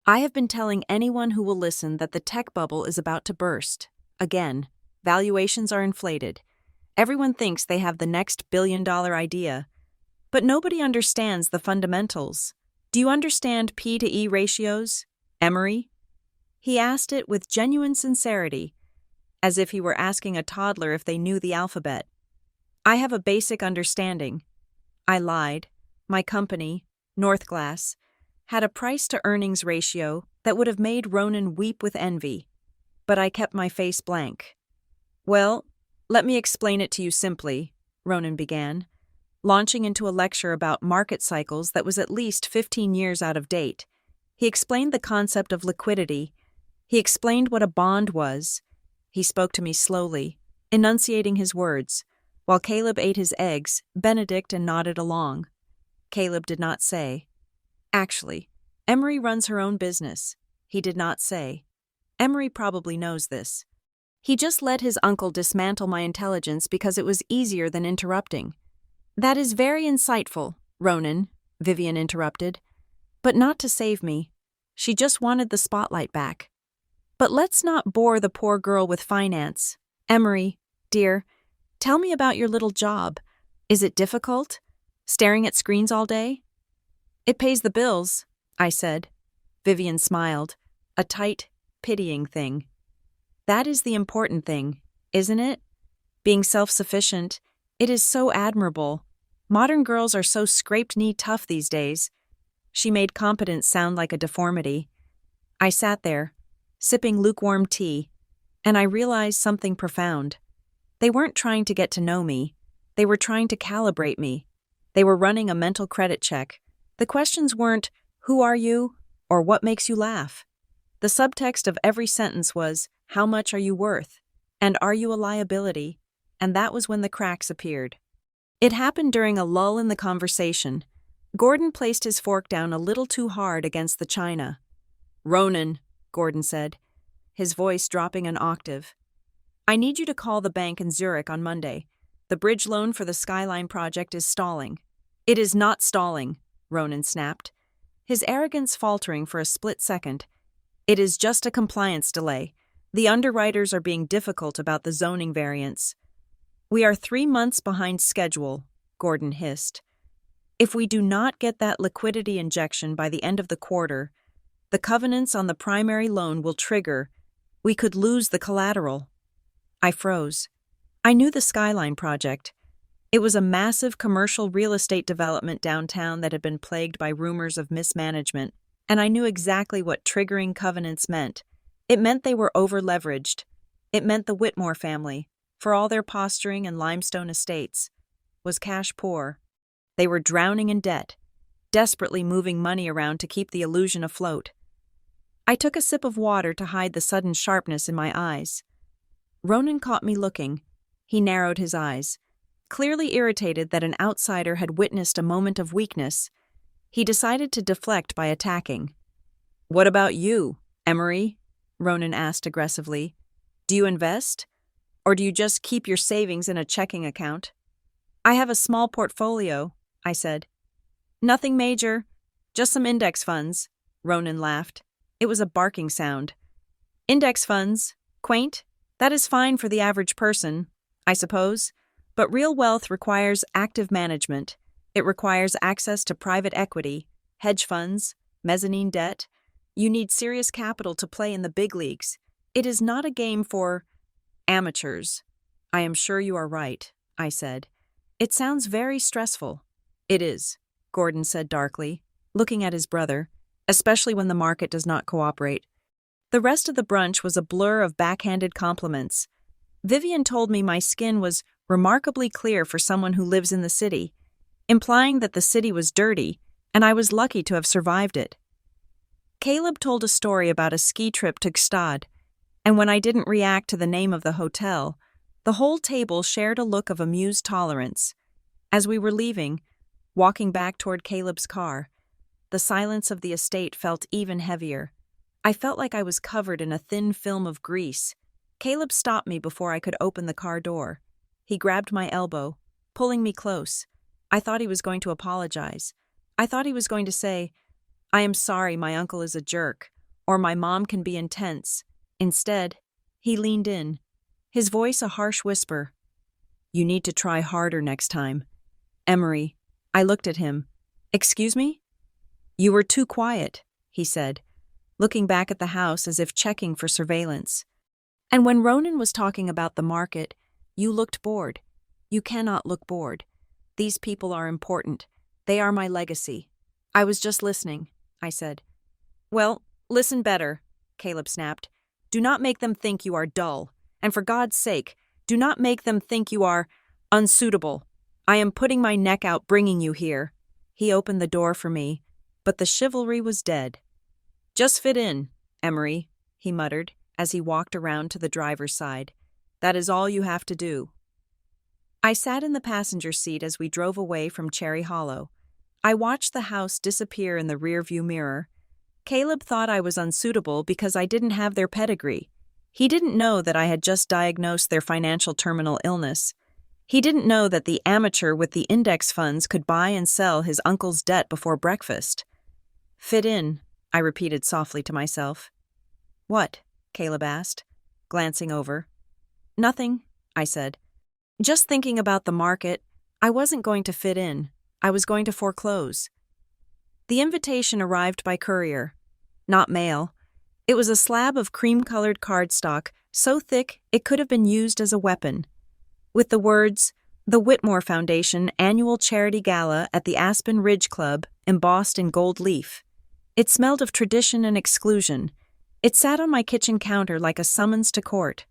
"I have been telling anyone who will listen that the tech bubble is about to burst. Again, valuations are inflated. Everyone thinks they have the next billion-dollar idea. But nobody understands the fundamentals. Do you understand P to E ratios, Emery?" He asked it with genuine sincerity, as if he were asking a toddler if they knew the alphabet. "I have a basic understanding." I lied. My company, Northglass, had a price-to-earnings ratio that would have made Ronan weep with envy. But I kept my face blank. "Well, let me explain it to you simply," Ronan began, launching into a lecture about market cycles that was at least 15 years out of date. He explained the concept of liquidity. He explained what a bond was. He spoke to me slowly, enunciating his words, while Caleb ate his eggs, Benedict and nodded along. Caleb did not say. "Actually, Emery runs her own business." He did not say. Emery probably knows this. He just let his uncle dismantle my intelligence because it was easier than interrupting. "That is very insightful, Ronan," Vivian interrupted. "But not to save me. She just wanted the spotlight back. But let's not bore the poor girl with finance. Emery, dear, tell me about your little job. Is it difficult? Staring at screens all day?" "It pays the bills," I said. Vivian smiled, a tight, pitying thing. "That is the important thing, isn't it? Being self-sufficient. It is so admirable. Modern girls are so scraped-knee tough these days." She made competence sound like a deformity. I sat there, sipping lukewarm tea, and I realized something profound. They weren't trying to get to know me. They were trying to calibrate me. They were running a mental credit check. The questions weren't, "Who are you?" or "What makes you laugh?" The subtext of every sentence was, "How much are you worth?" and "Are you a liability?" And that was when the cracks appeared. It happened during a lull in the conversation. Gordon placed his fork down a little too hard against the china. "Ronan," Gordon said, his voice dropping an octave, "I need you to call the bank in Zurich on Monday. The bridge loan for the Skyline project is stalling." "It is not stalling," Ronan snapped, his arrogance faltering for a split second. "It is just a compliance delay. The underwriters are being difficult about the zoning variance." "We are 3 months behind schedule," Gordon hissed. "If we do not get that liquidity injection by the end of the quarter, the covenants on the primary loan will trigger. We could lose the collateral." I froze. I knew the Skyline project. It was a massive commercial real estate development downtown that had been plagued by rumors of mismanagement, and I knew exactly what triggering covenants meant. It meant they were over-leveraged. It meant the Whitmore family, for all their posturing and limestone estates, was cash poor. They were drowning in debt, desperately moving money around to keep the illusion afloat. I took a sip of water to hide the sudden sharpness in my eyes. Ronan caught me looking. He narrowed his eyes, clearly irritated that an outsider had witnessed a moment of weakness. He decided to deflect by attacking. "What about you, Emery?" Ronan asked aggressively. "Do you invest? Or do you just keep your savings in a checking account?" "I have a small portfolio," I said. "Nothing major, just some index funds," Ronan laughed. It was a barking sound. "Index funds, quaint, that is fine for the average person, I suppose, but real wealth requires active management. It requires access to private equity, hedge funds, mezzanine debt. You need serious capital to play in the big leagues. It is not a game for amateurs." "I am sure you are right," I said. "It sounds very stressful." "It is," Gordon said darkly, looking at his brother, "especially when the market does not cooperate. The rest of the brunch was a blur of backhanded compliments. Vivian told me my skin was remarkably clear for someone who lives in the city, implying that the city was dirty, and I was lucky to have survived it. Caleb told a story about a ski trip to Gstad, and when I didn't react to the name of the hotel, the whole table shared a look of amused tolerance. As we were leaving, walking back toward Caleb's car, the silence of the estate felt even heavier. I felt like I was covered in a thin film of grease. Caleb stopped me before I could open the car door. He grabbed my elbow, pulling me close. I thought he was going to apologize. I thought he was going to say, "I am sorry my uncle is a jerk," or "my mom can be intense." Instead, he leaned in, his voice a harsh whisper. "You need to try harder next time." "Emery," I looked at him. "Excuse me?" "You were too quiet," he said, looking back at the house as if checking for surveillance. "And when Ronan was talking about the market, you looked bored. You cannot look bored. These people are important. They are my legacy." "I was just listening," I said. "Well, listen better," Caleb snapped. "Do not make them think you are dull. And for God's sake, do not make them think you are unsuitable. I am putting my neck out bringing you here." He opened the door for me, but the chivalry was dead. "Just fit in, Emery," he muttered as he walked around to the driver's side. "That is all you have to do." I sat in the passenger seat as we drove away from Cherry Hollow. I watched the house disappear in the rearview mirror. Caleb thought I was unsuitable because I didn't have their pedigree. He didn't know that I had just diagnosed their financial terminal illness. He didn't know that the amateur with the index funds could buy and sell his uncle's debt before breakfast. "Fit in," I repeated softly to myself. "What?" Caleb asked, glancing over. "Nothing," I said. "Just thinking about the market. I wasn't going to fit in. I was going to foreclose." The invitation arrived by courier. Not mail. It was a slab of cream-colored cardstock so thick it could have been used as a weapon. With the words, "The Whitmore Foundation Annual Charity Gala at the Aspen Ridge Club," embossed in gold leaf. It smelled of tradition and exclusion. It sat on my kitchen counter like a summons to court.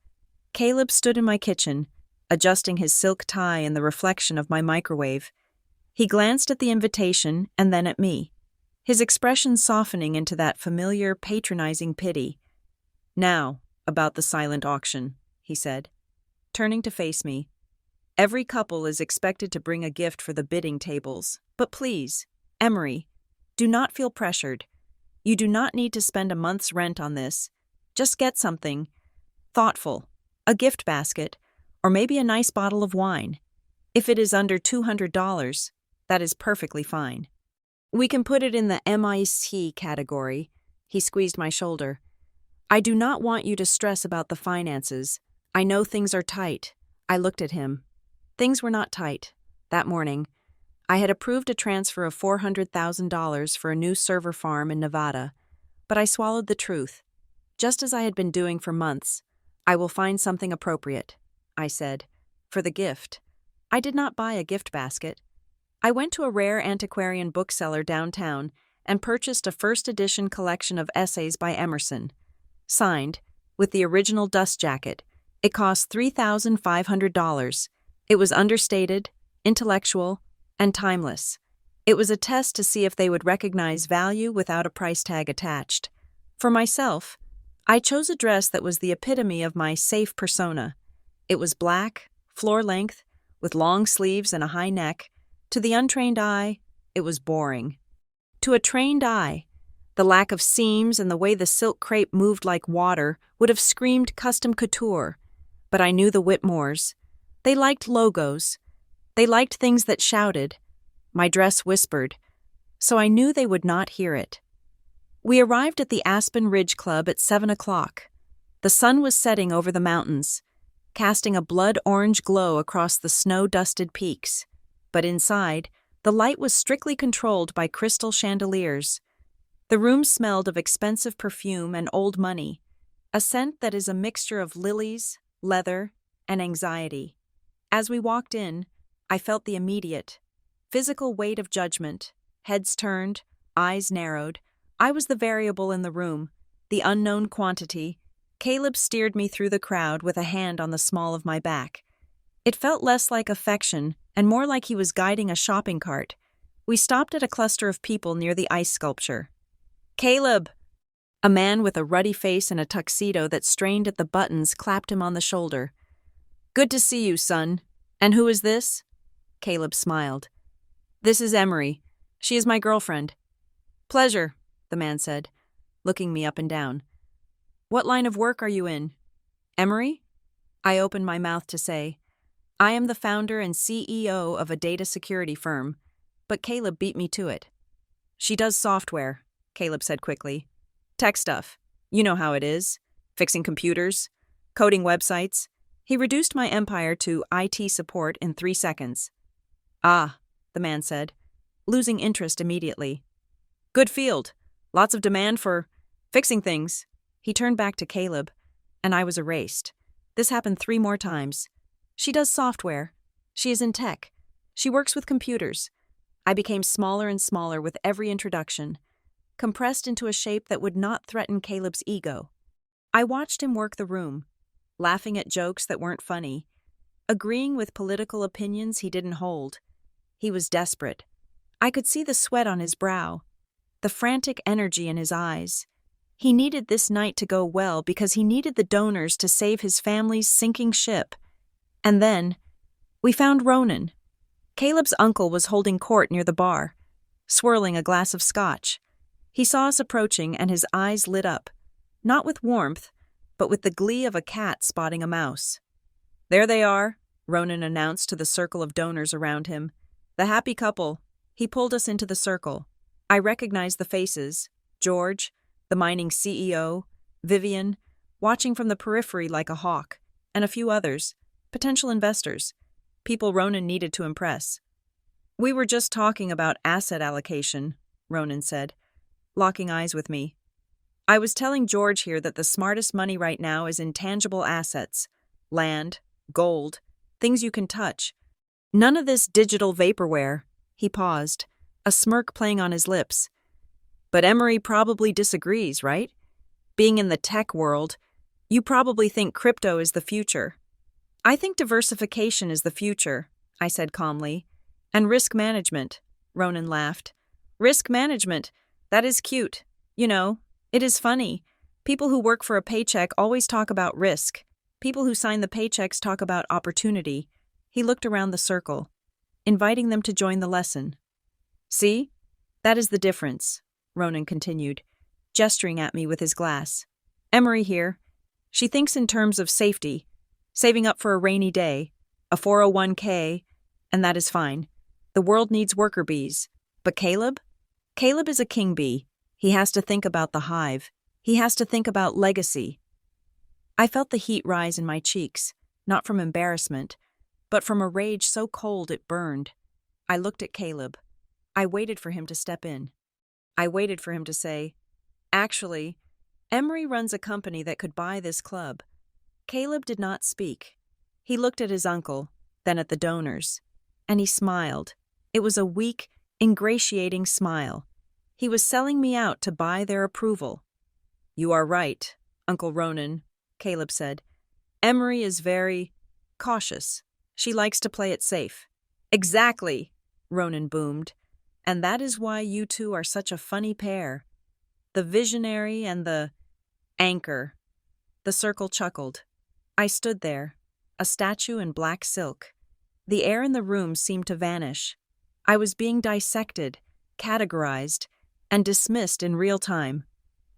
Caleb stood in my kitchen, adjusting his silk tie in the reflection of my microwave. He glanced at the invitation and then at me, his expression softening into that familiar, patronizing pity. "Now, about the silent auction," he said, turning to face me. "Every couple is expected to bring a gift for the bidding tables, but please, Emery, do not feel pressured. You do not need to spend a month's rent on this. Just get something thoughtful, a gift basket, or maybe a nice bottle of wine. If it is under $200, that is perfectly fine. We can put it in the MIC category." He squeezed my shoulder. "I do not want you to stress about the finances. I know things are tight." I looked at him. Things were not tight. That morning, I had approved a transfer of $400,000 for a new server farm in Nevada, but I swallowed the truth. Just as I had been doing for months, "I will find something appropriate," I said, "for the gift." I did not buy a gift basket. I went to a rare antiquarian bookseller downtown and purchased a first-edition collection of essays by Emerson. Signed, with the original dust jacket. It cost $3,500. It was understated, intellectual, and timeless. It was a test to see if they would recognize value without a price tag attached. For myself, I chose a dress that was the epitome of my safe persona. It was black, floor-length, with long sleeves and a high neck. To the untrained eye, it was boring. To a trained eye, the lack of seams and the way the silk crepe moved like water would have screamed custom couture. But I knew the Whitmores. They liked logos. They liked things that shouted. My dress whispered, so I knew they would not hear it. We arrived at the Aspen Ridge Club at 7 o'clock. The sun was setting over the mountains, casting a blood-orange glow across the snow-dusted peaks. But inside, the light was strictly controlled by crystal chandeliers. The room smelled of expensive perfume and old money, a scent that is a mixture of lilies, leather, and anxiety. As we walked in, I felt the immediate, physical weight of judgment. Heads turned, eyes narrowed. I was the variable in the room, the unknown quantity, Caleb steered me through the crowd with a hand on the small of my back. It felt less like affection and more like he was guiding a shopping cart. We stopped at a cluster of people near the ice sculpture. "Caleb!" A man with a ruddy face and a tuxedo that strained at the buttons clapped him on the shoulder. "Good to see you, son. And who is this?" Caleb smiled. "This is Emery. She is my girlfriend." "Pleasure," the man said, looking me up and down. "What line of work are you in?" "Emery?" I opened my mouth to say, "I am the founder and CEO of a data security firm," but Caleb beat me to it. "She does software," Caleb said quickly. "Tech stuff. You know how it is. Fixing computers, coding websites." He reduced my empire to IT support in 3 seconds. "Ah," the man said, losing interest immediately. "Good field. Lots of demand for fixing things." He turned back to Caleb, and I was erased. This happened 3 more times. "She does software. She is in tech. She works with computers." I became smaller and smaller with every introduction, compressed into a shape that would not threaten Caleb's ego. I watched him work the room, laughing at jokes that weren't funny, agreeing with political opinions he didn't hold. He was desperate. I could see the sweat on his brow, the frantic energy in his eyes. He needed this night to go well because he needed the donors to save his family's sinking ship. And then, we found Ronan. Caleb's uncle was holding court near the bar, swirling a glass of scotch. He saw us approaching and his eyes lit up, not with warmth, but with the glee of a cat spotting a mouse. "There they are," Ronan announced to the circle of donors around him. "The happy couple." He pulled us into the circle. I recognized the faces: George, the mining CEO, Vivian, watching from the periphery like a hawk, and a few others, potential investors, people Ronan needed to impress. "We were just talking about asset allocation," Ronan said, locking eyes with me. "I was telling George here that the smartest money right now is in tangible assets, land, gold, things you can touch. None of this digital vaporware." He paused, a smirk playing on his lips. "But Emery probably disagrees, right? Being in the tech world, you probably think crypto is the future." "I think diversification is the future," I said calmly. "And risk management," Ronan laughed. "Risk management, that is cute. You know, it is funny. People who work for a paycheck always talk about risk. People who sign the paychecks talk about opportunity." He looked around the circle, inviting them to join the lesson. "See? That is the difference," Ronan continued, gesturing at me with his glass. "Emery here. She thinks in terms of safety, saving up for a rainy day, a 401k, and that is fine. The world needs worker bees. But Caleb? Caleb is a king bee. He has to think about the hive. He has to think about legacy." I felt the heat rise in my cheeks, not from embarrassment, but from a rage so cold it burned. I looked at Caleb. I waited for him to step in. I waited for him to say, "Actually, Emery runs a company that could buy this club." Caleb did not speak. He looked at his uncle, then at the donors, and he smiled. It was a weak, ingratiating smile. He was selling me out to buy their approval. "You are right, Uncle Ronan," Caleb said. "Emery is very cautious. She likes to play it safe." "Exactly," Ronan boomed. "And that is why you two are such a funny pair. The visionary and the anchor." The circle chuckled. I stood there, a statue in black silk. The air in the room seemed to vanish. I was being dissected, categorized, and dismissed in real time.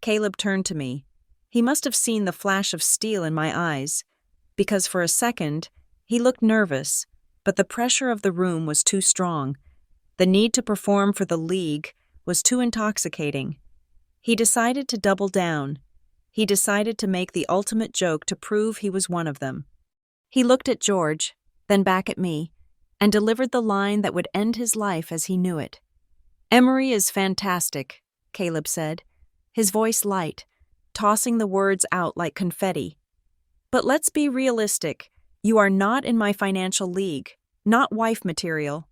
Caleb turned to me. He must have seen the flash of steel in my eyes, because for a second, he looked nervous, but the pressure of the room was too strong. The need to perform for the league was too intoxicating. He decided to double down. He decided to make the ultimate joke to prove he was one of them. He looked at George, then back at me, and delivered the line that would end his life as he knew it. "Emery is fantastic," Caleb said, his voice light, tossing the words out like confetti. "But let's be realistic. You are not in my financial league, not wife material."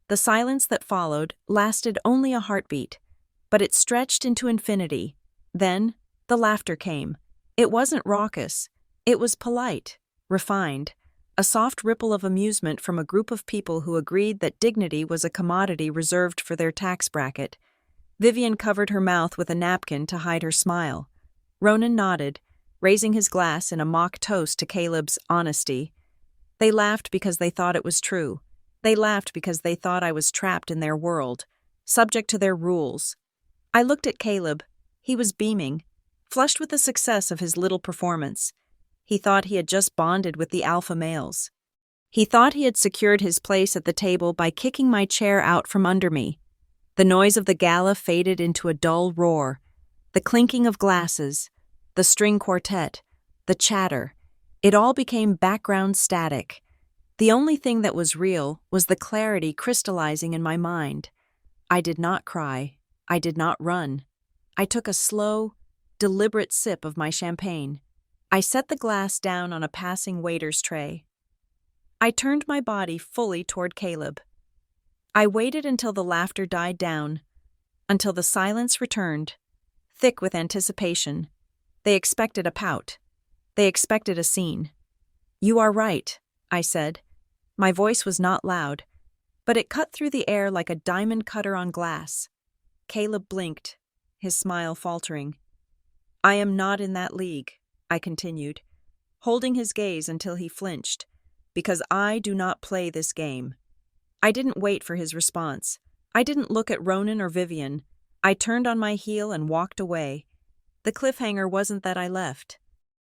The silence that followed lasted only a heartbeat, but it stretched into infinity. Then, The laughter came. It wasn't raucous. It was polite, refined, a soft ripple of amusement from a group of people who agreed that dignity was a commodity reserved for their tax bracket. Vivian covered her mouth with a napkin to hide her smile. Ronan nodded, raising his glass in a mock toast to Caleb's honesty. They laughed because they thought it was true. They laughed because they thought I was trapped in their world, subject to their rules. I looked at Caleb. He was beaming, flushed with the success of his little performance. He thought he had just bonded with the alpha males. He thought he had secured his place at the table by kicking my chair out from under me. The noise of the gala faded into a dull roar. The clinking of glasses, the string quartet, the chatter. It all became background static. The only thing that was real was the clarity crystallizing in my mind. I did not cry. I did not run. I took a slow, deliberate sip of my champagne. I set the glass down on a passing waiter's tray. I turned my body fully toward Caleb. I waited until the laughter died down, until the silence returned, thick with anticipation. They expected a pout. They expected a scene. "You are right," I said. My voice was not loud, but it cut through the air like a diamond cutter on glass. Caleb blinked, his smile faltering. "I am not in that league," I continued, holding his gaze until he flinched, "because I do not play this game." I didn't wait for his response. I didn't look at Ronan or Vivian. I turned on my heel and walked away. The cliffhanger wasn't that I left.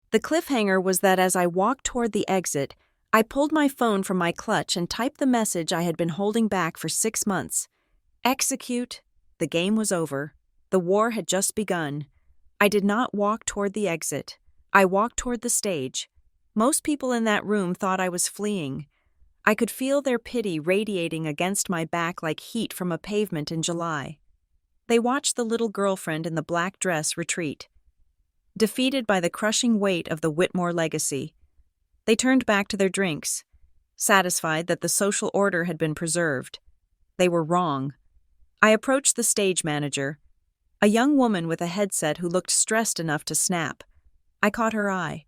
The cliffhanger was that as I walked toward the exit, I pulled my phone from my clutch and typed the message I had been holding back for 6 months. Execute. The game was over. The war had just begun. I did not walk toward the exit. I walked toward the stage. Most people in that room thought I was fleeing. I could feel their pity radiating against my back like heat from a pavement in July. They watched the little girlfriend in the black dress retreat. Defeated by the crushing weight of the Whitmore legacy, they turned back to their drinks, satisfied that the social order had been preserved. They were wrong. I approached the stage manager, a young woman with a headset who looked stressed enough to snap. I caught her eye.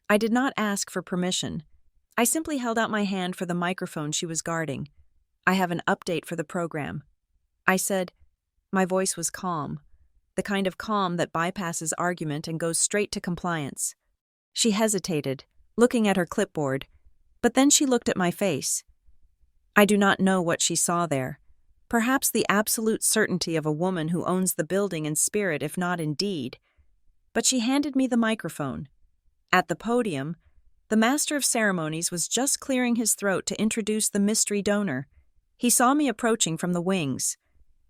I did not ask for permission. I simply held out my hand for the microphone she was guarding. "I have an update for the program," I said. My voice was calm, the kind of calm that bypasses argument and goes straight to compliance. She hesitated, looking at her clipboard, but then she looked at my face. I do not know what she saw there. Perhaps the absolute certainty of a woman who owns the building in spirit if not in deed. But she handed me the microphone. At the podium, the master of ceremonies was just clearing his throat to introduce the mystery donor. He saw me approaching from the wings.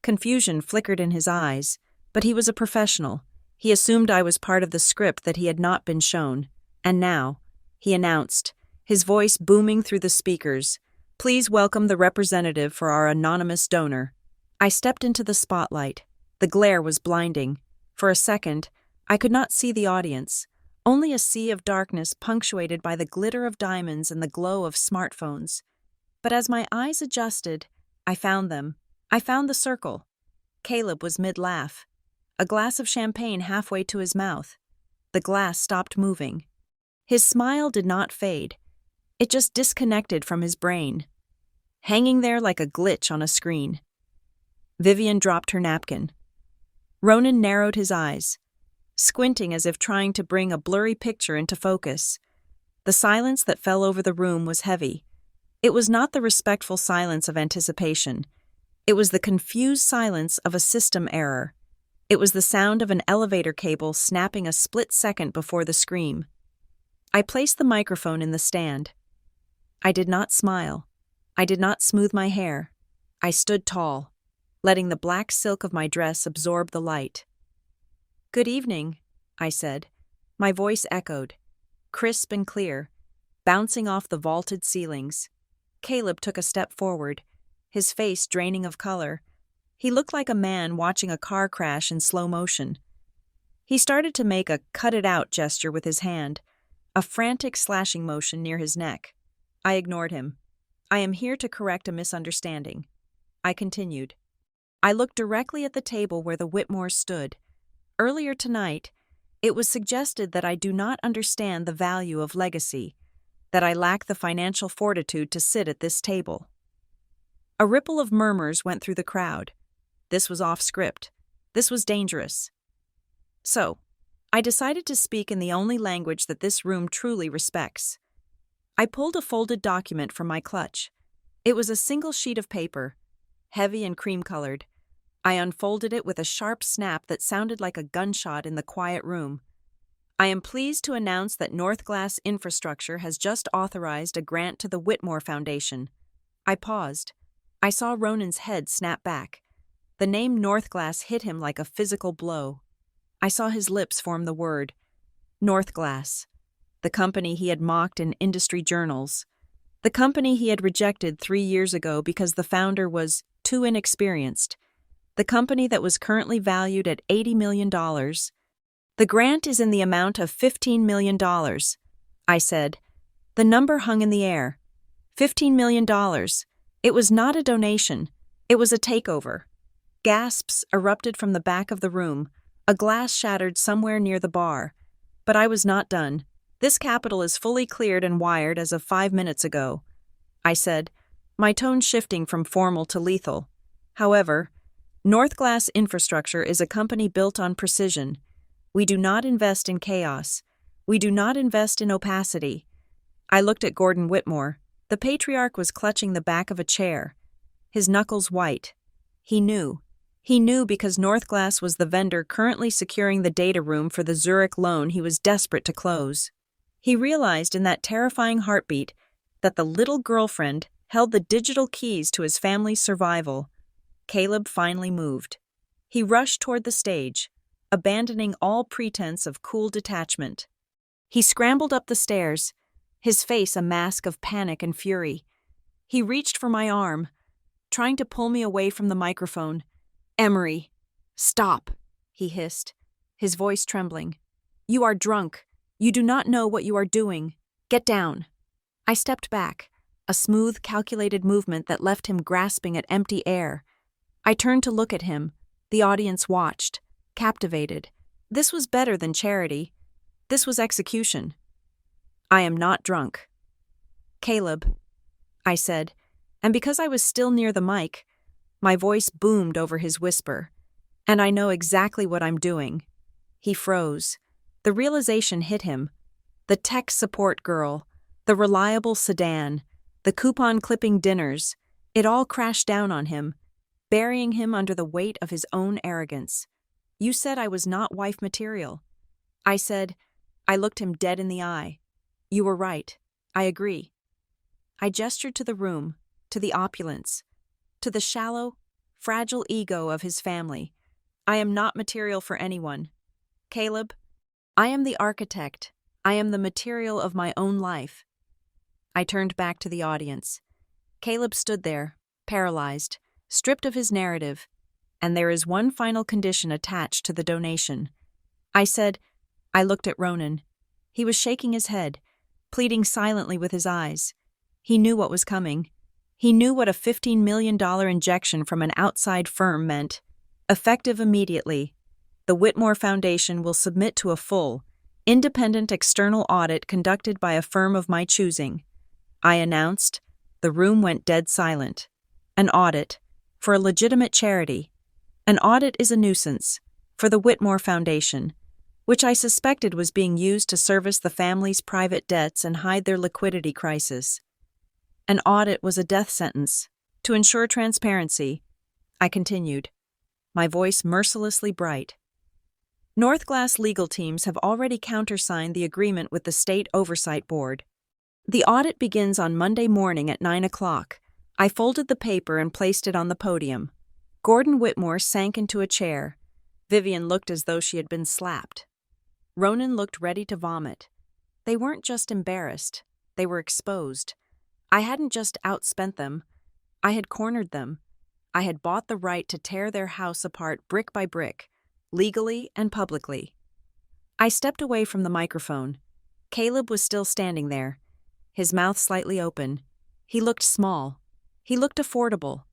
Confusion flickered in his eyes, but he was a professional. He assumed I was part of the script that he had not been shown. And now, he announced, his voice booming through the speakers, "Please welcome the representative for our anonymous donor." I stepped into the spotlight. The glare was blinding. For a second, I could not see the audience, only a sea of darkness punctuated by the glitter of diamonds and the glow of smartphones. But as my eyes adjusted, I found them. I found the circle. Caleb was mid-laugh, a glass of champagne halfway to his mouth. The glass stopped moving. His smile did not fade. It just disconnected from his brain, hanging there like a glitch on a screen. Vivian dropped her napkin. Ronan narrowed his eyes, squinting as if trying to bring a blurry picture into focus. The silence that fell over the room was heavy. It was not the respectful silence of anticipation. It was the confused silence of a system error. It was the sound of an elevator cable snapping a split second before the scream. I placed the microphone in the stand. I did not smile. I did not smooth my hair. I stood tall, letting the black silk of my dress absorb the light. "Good evening," I said. My voice echoed, crisp and clear, bouncing off the vaulted ceilings. Caleb took a step forward, his face draining of color. He looked like a man watching a car crash in slow motion. He started to make a cut-it-out gesture with his hand, a frantic slashing motion near his neck. I ignored him. "I am here to correct a misunderstanding," I continued. I looked directly at the table where the Whitmores stood. Earlier tonight, It was suggested that I do not understand the value of legacy, that I lack the financial fortitude to sit at this table. A ripple of murmurs went through the crowd. This was off script. This was dangerous. So, I decided to speak in the only language that this room truly respects. I pulled a folded document from my clutch. It was a single sheet of paper, heavy and cream-colored. I unfolded it with a sharp snap that sounded like a gunshot in the quiet room. I am pleased to announce that Northglass Infrastructure has just authorized a grant to the Whitmore Foundation. I paused. I saw Ronan's head snap back. The name Northglass hit him like a physical blow. I saw his lips form the word, Northglass, the company he had mocked in industry journals, the company he had rejected 3 years ago because the founder was too inexperienced, the company that was currently valued at $80 million. The grant is in the amount of $15 million, I said. The number hung in the air. $15 million. It was not a donation. It was a takeover. Gasps erupted from the back of the room. A glass shattered somewhere near the bar. But I was not done. This capital is fully cleared and wired as of 5 minutes ago, I said, my tone shifting from formal to lethal. However, Northglass Infrastructure is a company built on precision. We do not invest in chaos. We do not invest in opacity. I looked at Gordon Whitmore. The patriarch was clutching the back of a chair, his knuckles white. He knew. He knew because Northglass was the vendor currently securing the data room for the Zurich loan he was desperate to close. He realized in that terrifying heartbeat that the little girlfriend held the digital keys to his family's survival. Caleb finally moved. He rushed toward the stage, abandoning all pretense of cool detachment. He scrambled up the stairs, his face a mask of panic and fury. He reached for my arm, trying to pull me away from the microphone. "Emery, stop," he hissed, his voice trembling. "You are drunk. You do not know what you are doing. Get down." I stepped back, a smooth, calculated movement that left him grasping at empty air. I turned to look at him. The audience watched, captivated. This was better than charity. This was execution. "I am not drunk." "Caleb," I said, and because I was still near the mic, my voice boomed over his whisper. "And I know exactly what I'm doing." He froze. The realization hit him. The tech support girl, the reliable sedan, the coupon-clipping dinners, it all crashed down on him, burying him under the weight of his own arrogance. "You said I was not wife material." I said. I looked him dead in the eye. "You were right. I agree." I gestured to the room, to the opulence, to the shallow, fragile ego of his family. "I am not material for anyone. Caleb, I am the architect. I am the material of my own life." I turned back to the audience. Caleb stood there, paralyzed, stripped of his narrative, and there is one final condition attached to the donation. I said. I looked at Ronan. He was shaking his head, pleading silently with his eyes. He knew what was coming. He knew what a $15 million injection from an outside firm meant. Effective immediately, the Whitmore Foundation will submit to a full, independent external audit conducted by a firm of my choosing. I announced. The room went dead silent. An audit, for a legitimate charity. An audit is a nuisance, for the Whitmore Foundation, which I suspected was being used to service the family's private debts and hide their liquidity crisis. An audit was a death sentence. To ensure transparency, I continued, my voice mercilessly bright. Northglass legal teams have already countersigned the agreement with the State Oversight Board. The audit begins on Monday morning at 9 o'clock. I folded the paper and placed it on the podium. Gordon Whitmore sank into a chair. Vivian looked as though she had been slapped. Ronan looked ready to vomit. They weren't just embarrassed. They were exposed. I hadn't just outspent them. I had cornered them. I had bought the right to tear their house apart brick by brick, legally and publicly. I stepped away from the microphone. Caleb was still standing there, his mouth slightly open. He looked small. He looked affordable.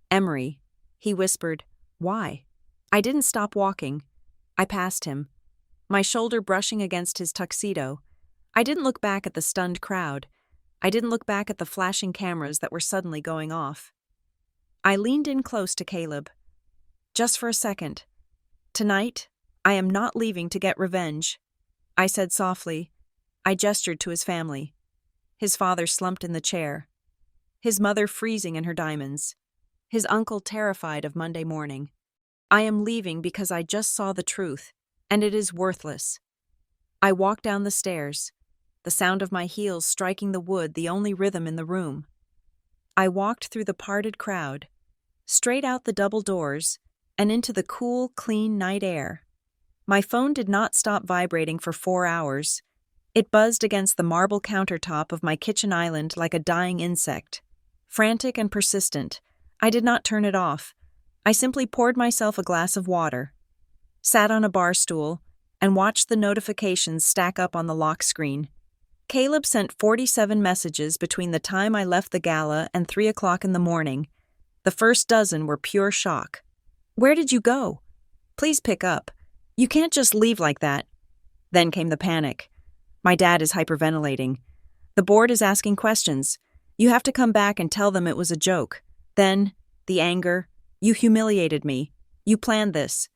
"Emery," he whispered. "Why?" I didn't stop walking. I passed him. my shoulder brushing against his tuxedo. I didn't look back at the stunned crowd. I didn't look back at the flashing cameras that were suddenly going off. I leaned in close to Caleb. Just for a second. Tonight, I am not leaving to get revenge, I said softly. I gestured to his family. His father slumped in the chair. His mother freezing in her diamonds. His uncle terrified of Monday morning. I am leaving because I just saw the truth, and it is worthless. I walked down the stairs, the sound of my heels striking the wood the only rhythm in the room. I walked through the parted crowd, straight out the double doors, and into the cool, clean night air. My phone did not stop vibrating for 4 hours. It buzzed against the marble countertop of my kitchen island like a dying insect. Frantic and persistent, I did not turn it off. I simply poured myself a glass of water, sat on a bar stool, and watched the notifications stack up on the lock screen. Caleb sent 47 messages between the time I left the gala and 3 o'clock in the morning. The first dozen were pure shock. Where did you go? Please pick up. You can't just leave like that. Then came the panic. My dad is hyperventilating. The board is asking questions. You have to come back and tell them it was a joke. Then, the anger. You humiliated me. You planned this.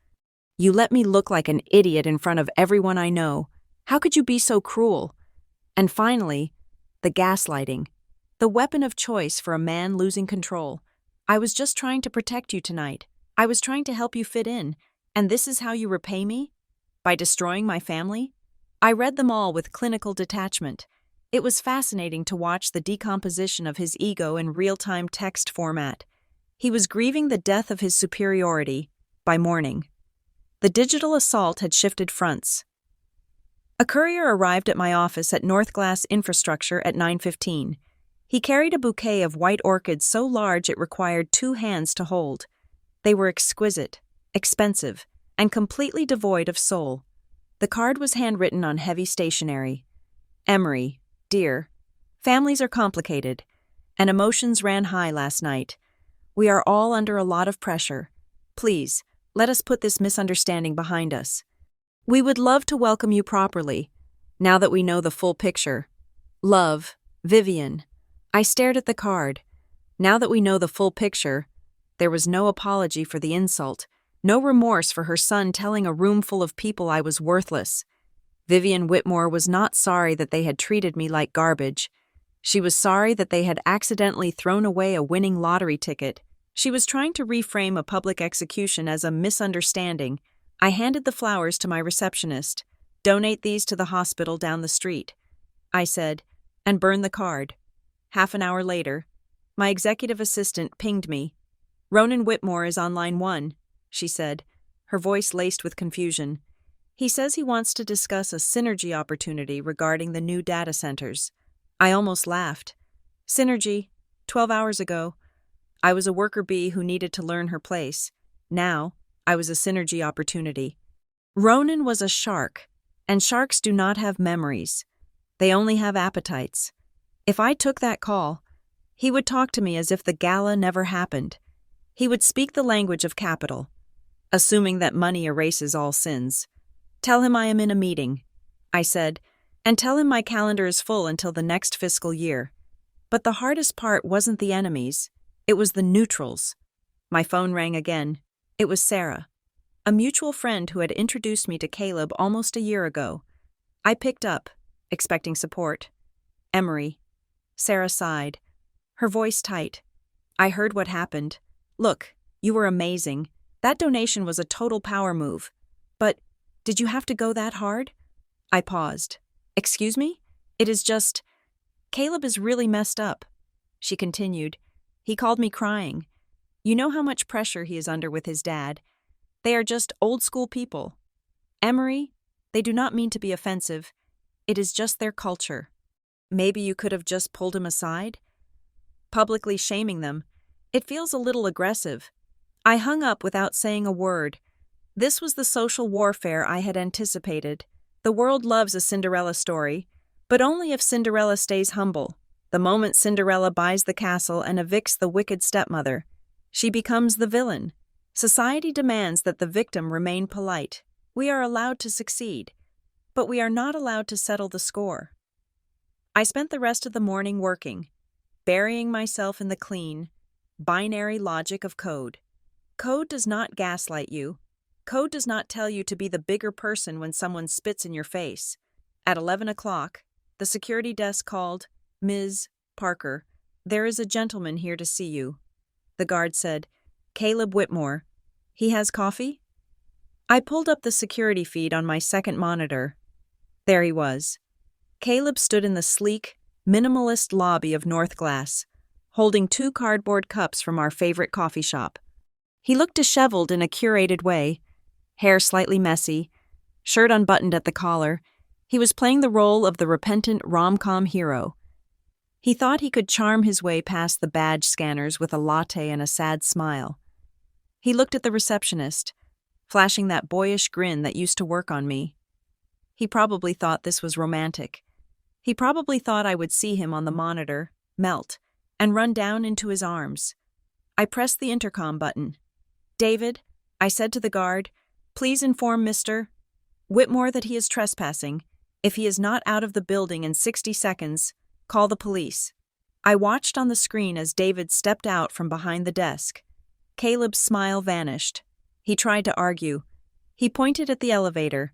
You let me look like an idiot in front of everyone I know. How could you be so cruel? And finally, the gaslighting. The weapon of choice for a man losing control. I was just trying to protect you tonight. I was trying to help you fit in. And this is how you repay me? By destroying my family? I read them all with clinical detachment. It was fascinating to watch the decomposition of his ego in real-time text format. He was grieving the death of his superiority by morning. The digital assault had shifted fronts. A courier arrived at my office at North Glass Infrastructure at 9:15. He carried a bouquet of white orchids so large it required 2 hands to hold. They were exquisite, expensive, and completely devoid of soul. The card was handwritten on heavy stationery. Emery, dear, families are complicated, and emotions ran high last night. We are all under a lot of pressure. Please, let us put this misunderstanding behind us. We would love to welcome you properly, now that we know the full picture. Love, Vivian. I stared at the card. Now that we know the full picture, there was no apology for the insult, no remorse for her son telling a room full of people I was worthless. Vivian Whitmore was not sorry that they had treated me like garbage. She was sorry that they had accidentally thrown away a winning lottery ticket. She was trying to reframe a public execution as a misunderstanding. I handed the flowers to my receptionist. Donate these to the hospital down the street, I said, and burned the card. Half an hour later, my executive assistant pinged me. Ronan Whitmore is on line 1, she said, her voice laced with confusion. He says he wants to discuss a synergy opportunity regarding the new data centers. I almost laughed. Synergy, 12 hours ago. I was a worker bee who needed to learn her place. Now, I was a synergy opportunity. Ronan was a shark, and sharks do not have memories. They only have appetites. If I took that call, he would talk to me as if the gala never happened. He would speak the language of capital, assuming that money erases all sins. Tell him I am in a meeting, I said, and tell him my calendar is full until the next fiscal year. But the hardest part wasn't the enemies, it was the neutrals. My phone rang again. It was Sarah, a mutual friend who had introduced me to Caleb almost a year ago. I picked up, expecting support. Emery. Sarah sighed, her voice tight. I heard what happened. Look, you were amazing. That donation was a total power move. But did you have to go that hard? I paused. Excuse me? It is just... Caleb is really messed up, she continued. He called me crying. You know how much pressure he is under with his dad. They are just old-school people. Emery, they do not mean to be offensive. It is just their culture. Maybe you could have just pulled him aside? Publicly shaming them. It feels a little aggressive. I hung up without saying a word. This was the social warfare I had anticipated. The world loves a Cinderella story, but only if Cinderella stays humble. The moment Cinderella buys the castle and evicts the wicked stepmother, she becomes the villain. Society demands that the victim remain polite. We are allowed to succeed. but we are not allowed to settle the score. I spent the rest of the morning working, burying myself in the clean, binary logic of code. Code does not gaslight you. Code does not tell you to be the bigger person when someone spits in your face. At 11 o'clock, the security desk called, "Ms. Parker, there is a gentleman here to see you." The guard said, "Caleb Whitmore. He has coffee?" I pulled up the security feed on my second monitor. There he was. Caleb stood in the sleek, minimalist lobby of North Glass, holding 2 cardboard cups from our favorite coffee shop. He looked disheveled in a curated way, hair slightly messy, shirt unbuttoned at the collar. He was playing the role of the repentant rom-com hero. He thought he could charm his way past the badge scanners with a latte and a sad smile. He looked at the receptionist, flashing that boyish grin that used to work on me. He probably thought this was romantic. He probably thought I would see him on the monitor, melt, and run down into his arms. I pressed the intercom button. "David," I said to the guard, "please inform Mr. Whitmore that he is trespassing. If he is not out of the building in 60 seconds, call the police." I watched on the screen as David stepped out from behind the desk. Caleb's smile vanished. He tried to argue. He pointed at the elevator.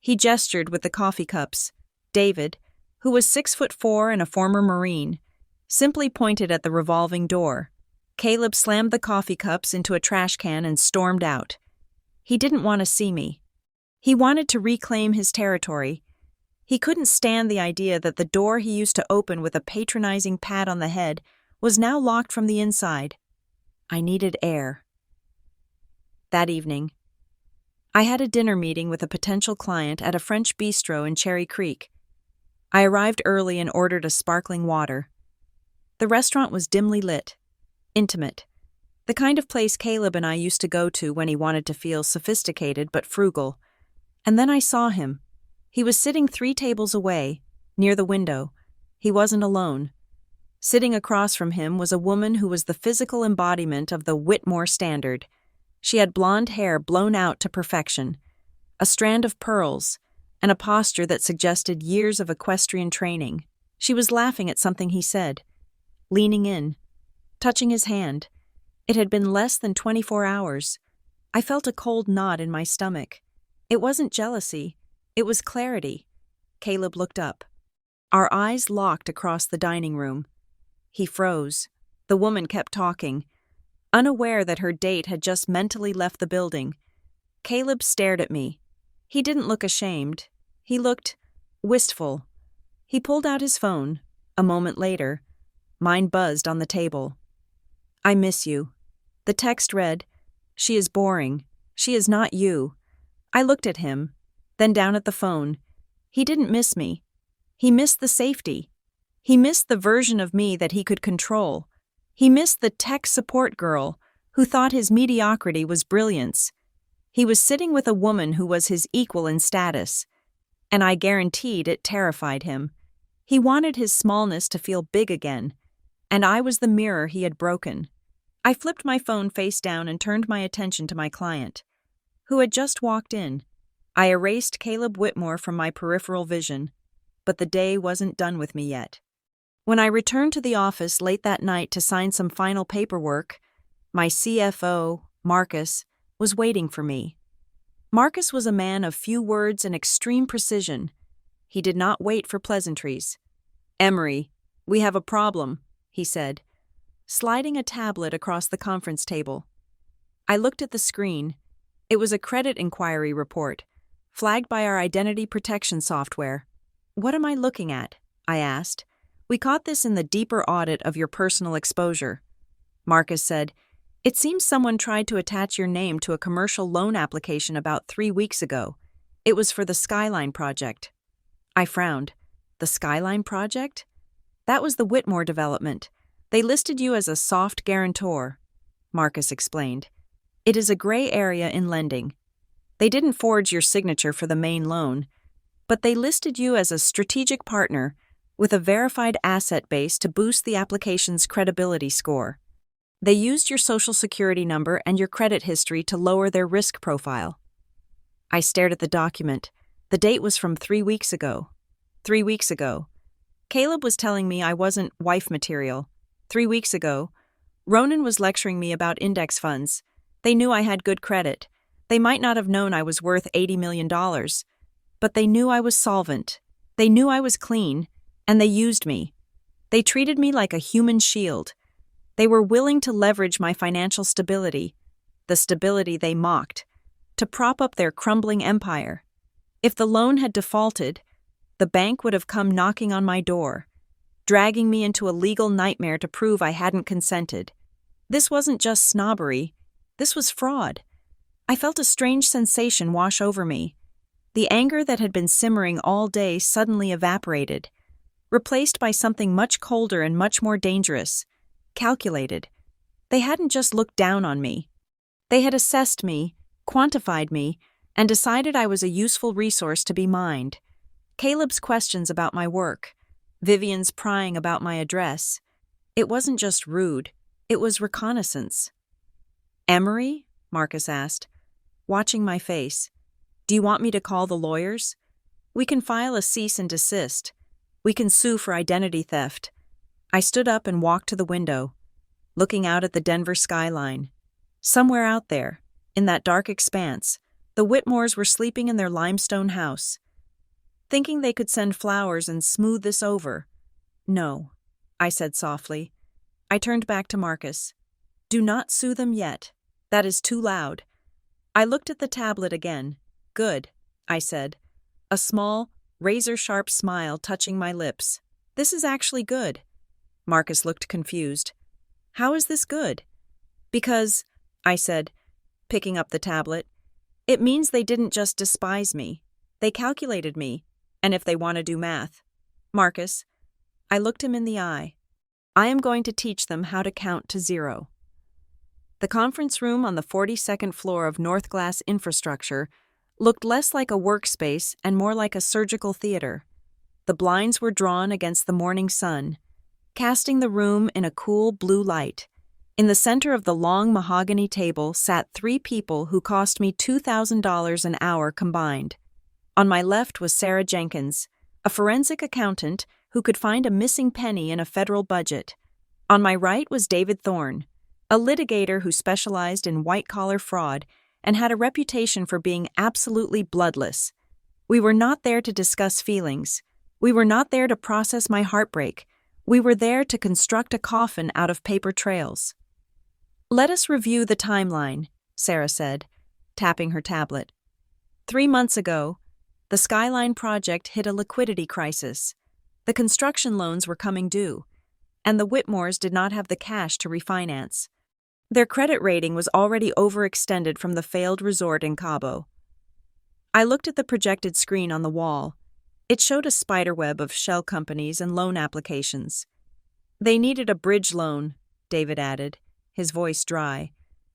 He gestured with the coffee cups. David, who was 6'4" and a former Marine, simply pointed at the revolving door. Caleb slammed the coffee cups into a trash can and stormed out. He didn't want to see me. He wanted to reclaim his territory. He couldn't stand the idea that the door he used to open with a patronizing pat on the head was now locked from the inside. I needed air. That evening, I had a dinner meeting with a potential client at a French bistro in Cherry Creek. I arrived early and ordered a sparkling water. The restaurant was dimly lit, intimate, the kind of place Caleb and I used to go to when he wanted to feel sophisticated but frugal. And then I saw him. He was sitting 3 tables away, near the window. He wasn't alone. Sitting across from him was a woman who was the physical embodiment of the Whitmore standard. She had blonde hair blown out to perfection, a strand of pearls, and a posture that suggested years of equestrian training. She was laughing at something he said, leaning in, touching his hand. It had been less than 24 hours. I felt a cold knot in my stomach. It wasn't jealousy. It was clarity. Caleb looked up. Our eyes locked across the dining room. He froze. The woman kept talking, unaware that her date had just mentally left the building. Caleb stared at me. He didn't look ashamed. He looked wistful. He pulled out his phone. A moment later, mine buzzed on the table. "I miss you." The text read, "She is boring. She is not you." I looked at him, then down at the phone. He didn't miss me. He missed the safety. He missed the version of me that he could control. He missed the tech support girl who thought his mediocrity was brilliance. He was sitting with a woman who was his equal in status, and I guaranteed it terrified him. He wanted his smallness to feel big again, and I was the mirror he had broken. I flipped my phone face down and turned my attention to my client, who had just walked in. I erased Caleb Whitmore from my peripheral vision, but the day wasn't done with me yet. When I returned to the office late that night to sign some final paperwork, my CFO, Marcus, was waiting for me. Marcus was a man of few words and extreme precision. He did not wait for pleasantries. "Emery, we have a problem," he said, sliding a tablet across the conference table. I looked at the screen. It was a credit inquiry report, flagged by our identity protection software. "What am I looking at?" I asked. "We caught this in the deeper audit of your personal exposure." Marcus said, "It seems someone tried to attach your name to a commercial loan application about 3 weeks ago. It was for the Skyline Project." I frowned. The Skyline Project? That was the Whitmore development. They listed you as a soft guarantor, Marcus explained. It is a gray area in lending. They didn't forge your signature for the main loan, but they listed you as a strategic partner with a verified asset base to boost the application's credibility score. They used your social security number and your credit history to lower their risk profile. I stared at the document. The date was from 3 weeks ago. 3 weeks ago. Caleb was telling me I wasn't wife material. 3 weeks ago. Ronan was lecturing me about index funds. They knew I had good credit. They might not have known I was worth $80 million. But they knew I was solvent. They knew I was clean. And they used me. They treated me like a human shield. They were willing to leverage my financial stability, the stability they mocked, to prop up their crumbling empire. If the loan had defaulted, the bank would have come knocking on my door, dragging me into a legal nightmare to prove I hadn't consented. This wasn't just snobbery. This was fraud. I felt a strange sensation wash over me. The anger that had been simmering all day suddenly evaporated, replaced by something much colder and much more dangerous, calculated. They hadn't just looked down on me. They had assessed me, quantified me, and decided I was a useful resource to be mined. Caleb's questions about my work, Vivian's prying about my address. It wasn't just rude, it was reconnaissance. "Emery?" Marcus asked, watching my face. "Do you want me to call the lawyers? We can file a cease and desist. We can sue for identity theft." I stood up and walked to the window, looking out at the Denver skyline. Somewhere out there, in that dark expanse, the Whitmores were sleeping in their limestone house, thinking they could send flowers and smooth this over. "No," I said softly. I turned back to Marcus. "Do not sue them yet. That is too loud." I looked at the tablet again. "Good," I said, a small, razor-sharp smile touching my lips. "This is actually good." Marcus looked confused. "How is this good?" "Because," I said, picking up the tablet, "it means they didn't just despise me. They calculated me, and if they want to do math. Marcus," I looked him in the eye, "I am going to teach them how to count to 0. The conference room on the 42nd floor of North Glass Infrastructure looked less like a workspace and more like a surgical theater. The blinds were drawn against the morning sun, casting the room in a cool blue light. In the center of the long mahogany table sat 3 people who cost me $2,000 an hour combined. On my left was Sarah Jenkins, a forensic accountant who could find a missing penny in a federal budget. On my right was David Thorne, a litigator who specialized in white-collar fraud and had a reputation for being absolutely bloodless. We were not there to discuss feelings. We were not there to process my heartbreak. We were there to construct a coffin out of paper trails. "Let us review the timeline," Sarah said, tapping her tablet. 3 months ago, the Skyline project hit a liquidity crisis. The construction loans were coming due, and the Whitmores did not have the cash to refinance. Their credit rating was already overextended from the failed resort in Cabo. I looked at the projected screen on the wall. It showed a spiderweb of shell companies and loan applications. "They needed a bridge loan," David added, his voice dry.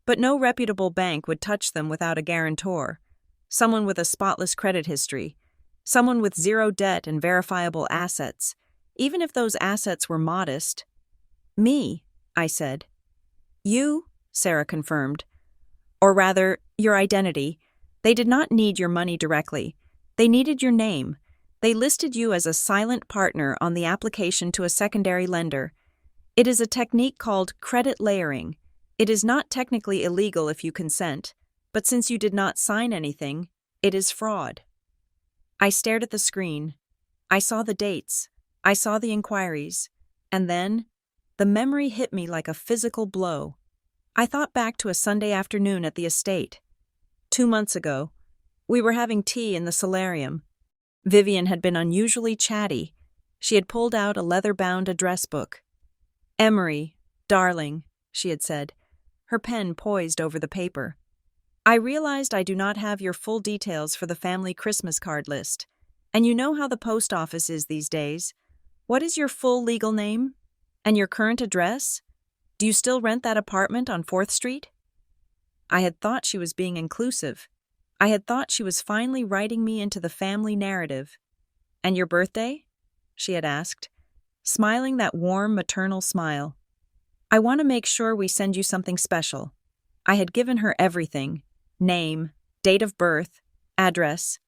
"But no reputable bank would touch them without a guarantor. Someone with a spotless credit history. Someone with 0 debt and verifiable assets, even if those assets were modest." "Me," I said. "You," Sarah confirmed. "Or rather, your identity. They did not need your money directly. They needed your name. They listed you as a silent partner on the application to a secondary lender. It is a technique called credit layering. It is not technically illegal if you consent, but since you did not sign anything, it is fraud." I stared at the screen. I saw the dates. I saw the inquiries. And then, the memory hit me like a physical blow. I thought back to a Sunday afternoon at the estate. 2 months ago, we were having tea in the solarium. Vivian had been unusually chatty. She had pulled out a leather-bound address book. "Emery, darling," she had said, her pen poised over the paper. "I realized I do not have your full details for the family Christmas card list. And you know how the post office is these days. What is your full legal name? And your current address? Do you still rent that apartment on 4th Street? I had thought she was being inclusive. I had thought she was finally writing me into the family narrative. "And your birthday?" she had asked, smiling that warm maternal smile. "I want to make sure we send you something special." I had given her everything: name, date of birth, address.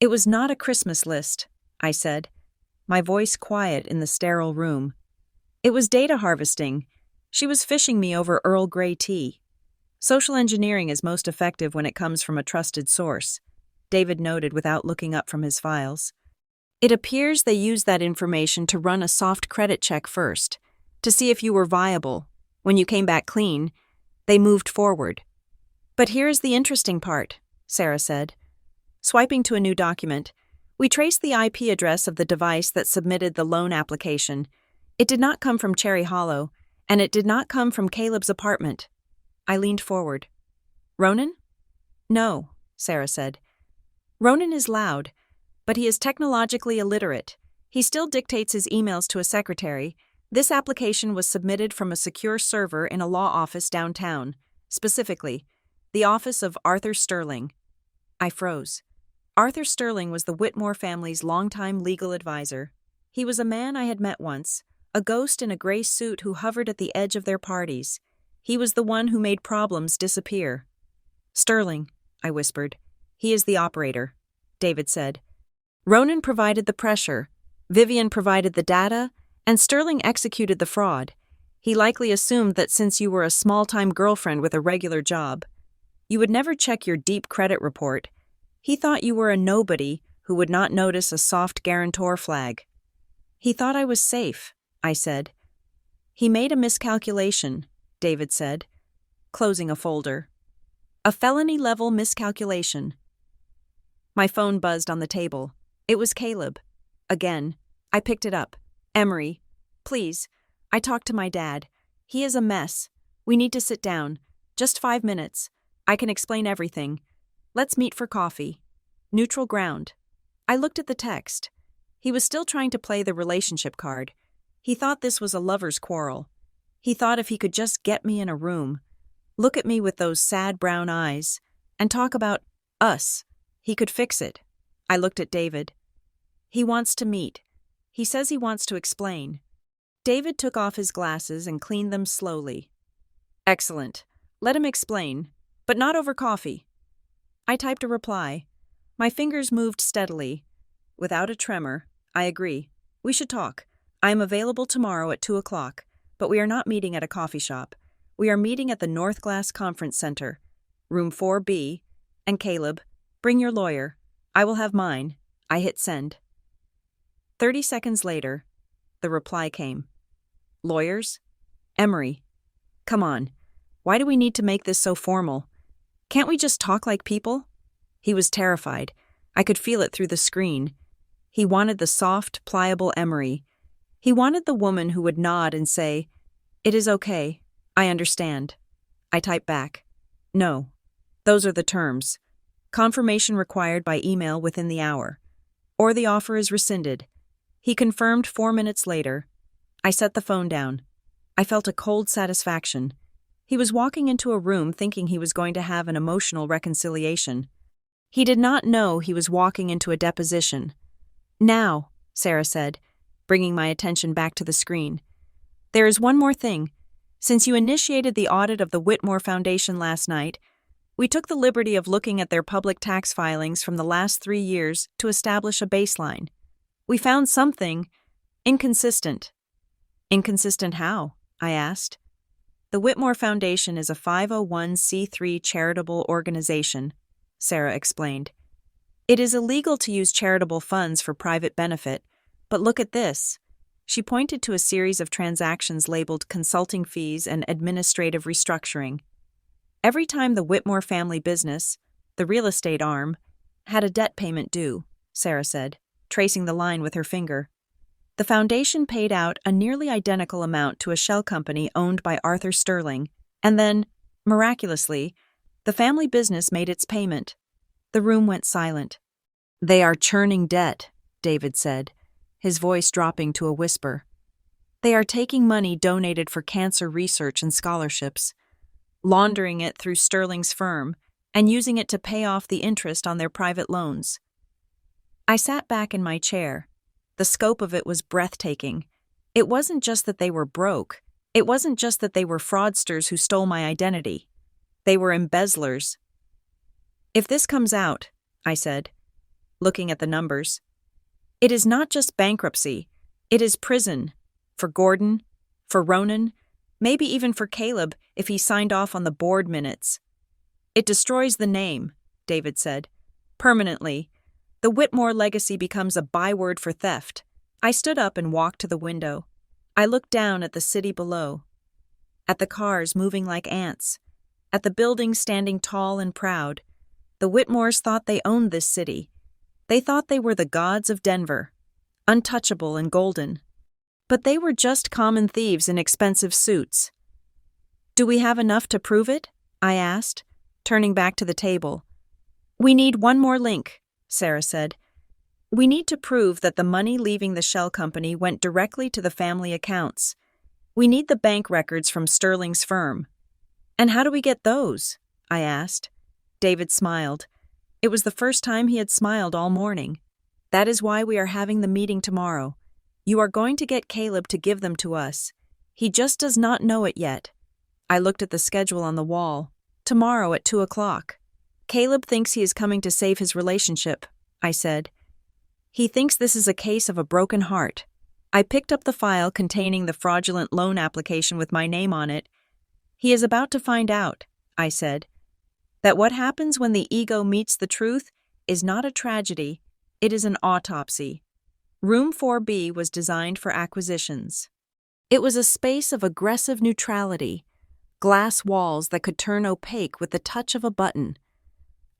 It was not a Christmas list, I said, my voice quiet in the sterile room. It was data harvesting. She was fishing me over Earl Grey tea. Social engineering is most effective when it comes from a trusted source, David noted without looking up from his files. It appears they used that information to run a soft credit check first, to see if you were viable. When you came back clean, they moved forward. But here's the interesting part, Sarah said. Swiping to a new document, we traced the IP address of the device that submitted the loan application. It did not come from Cherry Hollow, and it did not come from Caleb's apartment. I leaned forward. Ronan? No, Sarah said. Ronan is loud, but he is technologically illiterate. He still dictates his emails to a secretary. This application was submitted from a secure server in a law office downtown, specifically, the office of Arthur Sterling. I froze. Arthur Sterling was the Whitmore family's longtime legal advisor. He was a man I had met once, a ghost in a gray suit who hovered at the edge of their parties. He was the one who made problems disappear. Sterling, I whispered. He is the operator, David said. Ronan provided the pressure, Vivian provided the data, and Sterling executed the fraud. He likely assumed that since you were a small-time girlfriend with a regular job, you would never check your deep credit report. He thought you were a nobody who would not notice a soft guarantor flag. He thought I was safe, I said. He made a miscalculation, David said, closing a folder. A felony-level miscalculation. My phone buzzed on the table. It was Caleb. Again. I picked it up. Emery, please. I talked to my dad. He is a mess. We need to sit down. Just 5 minutes. I can explain everything. Let's meet for coffee. Neutral ground. I looked at the text. He was still trying to play the relationship card. He thought this was a lover's quarrel. He thought if he could just get me in a room, look at me with those sad brown eyes, and talk about us, he could fix it. I looked at David. He wants to meet. He says he wants to explain. David took off his glasses and cleaned them slowly. Excellent. Let him explain, but not over coffee. I typed a reply. My fingers moved steadily. Without a tremor, I agree. We should talk. I am available tomorrow at 2 o'clock, but we are not meeting at a coffee shop. We are meeting at the North Glass Conference Center, room 4B, and Caleb, bring your lawyer. I will have mine. I hit send. 30 seconds later, the reply came. Lawyers? Emery. Come on. Why do we need to make this so formal? Can't we just talk like people? He was terrified. I could feel it through the screen. He wanted the soft, pliable Emery. He wanted the woman who would nod and say, "It is okay. I understand." I typed back, "No. Those are the terms. Confirmation required by email within the hour. Or the offer is rescinded." He confirmed 4 minutes later. I set the phone down. I felt a cold satisfaction. He was walking into a room thinking he was going to have an emotional reconciliation. He did not know he was walking into a deposition. Now, Sarah said, bringing my attention back to the screen. There is one more thing. Since you initiated the audit of the Whitmore Foundation last night, we took the liberty of looking at their public tax filings from the last 3 years to establish a baseline. We found something inconsistent. Inconsistent how? I asked. The Whitmore Foundation is a 501c3 charitable organization, Sarah explained. It is illegal to use charitable funds for private benefit, but look at this. She pointed to a series of transactions labeled consulting fees and administrative restructuring. Every time the Whitmore family business, the real estate arm, had a debt payment due, Sarah said, tracing the line with her finger. The foundation paid out a nearly identical amount to a shell company owned by Arthur Sterling, and then, miraculously, the family business made its payment. The room went silent. They are churning debt, David said, his voice dropping to a whisper. They are taking money donated for cancer research and scholarships, laundering it through Sterling's firm, and using it to pay off the interest on their private loans. I sat back in my chair. The scope of it was breathtaking. It wasn't just that they were broke. It wasn't just that they were fraudsters who stole my identity. They were embezzlers. If this comes out, I said, looking at the numbers. It is not just bankruptcy, it is prison. For Gordon, for Ronan, maybe even for Caleb if he signed off on the board minutes. It destroys the name, David said. Permanently. The Whitmore legacy becomes a byword for theft. I stood up and walked to the window. I looked down at the city below, at the cars moving like ants, at the buildings standing tall and proud. The Whitmores thought they owned this city. They thought they were the gods of Denver, untouchable and golden. But they were just common thieves in expensive suits. Do we have enough to prove it? I asked, turning back to the table. We need one more link, Sarah said. We need to prove that the money leaving the shell company went directly to the family accounts. We need the bank records from Sterling's firm. And how do we get those? I asked. David smiled. It was the first time he had smiled all morning. That is why we are having the meeting tomorrow. You are going to get Caleb to give them to us. He just does not know it yet. I looked at the schedule on the wall. Tomorrow at 2:00. Caleb thinks he is coming to save his relationship, I said. He thinks this is a case of a broken heart. I picked up the file containing the fraudulent loan application with my name on it. He is about to find out, I said, that what happens when the ego meets the truth is not a tragedy, it is an autopsy. Room 4B was designed for acquisitions. It was a space of aggressive neutrality, glass walls that could turn opaque with the touch of a button,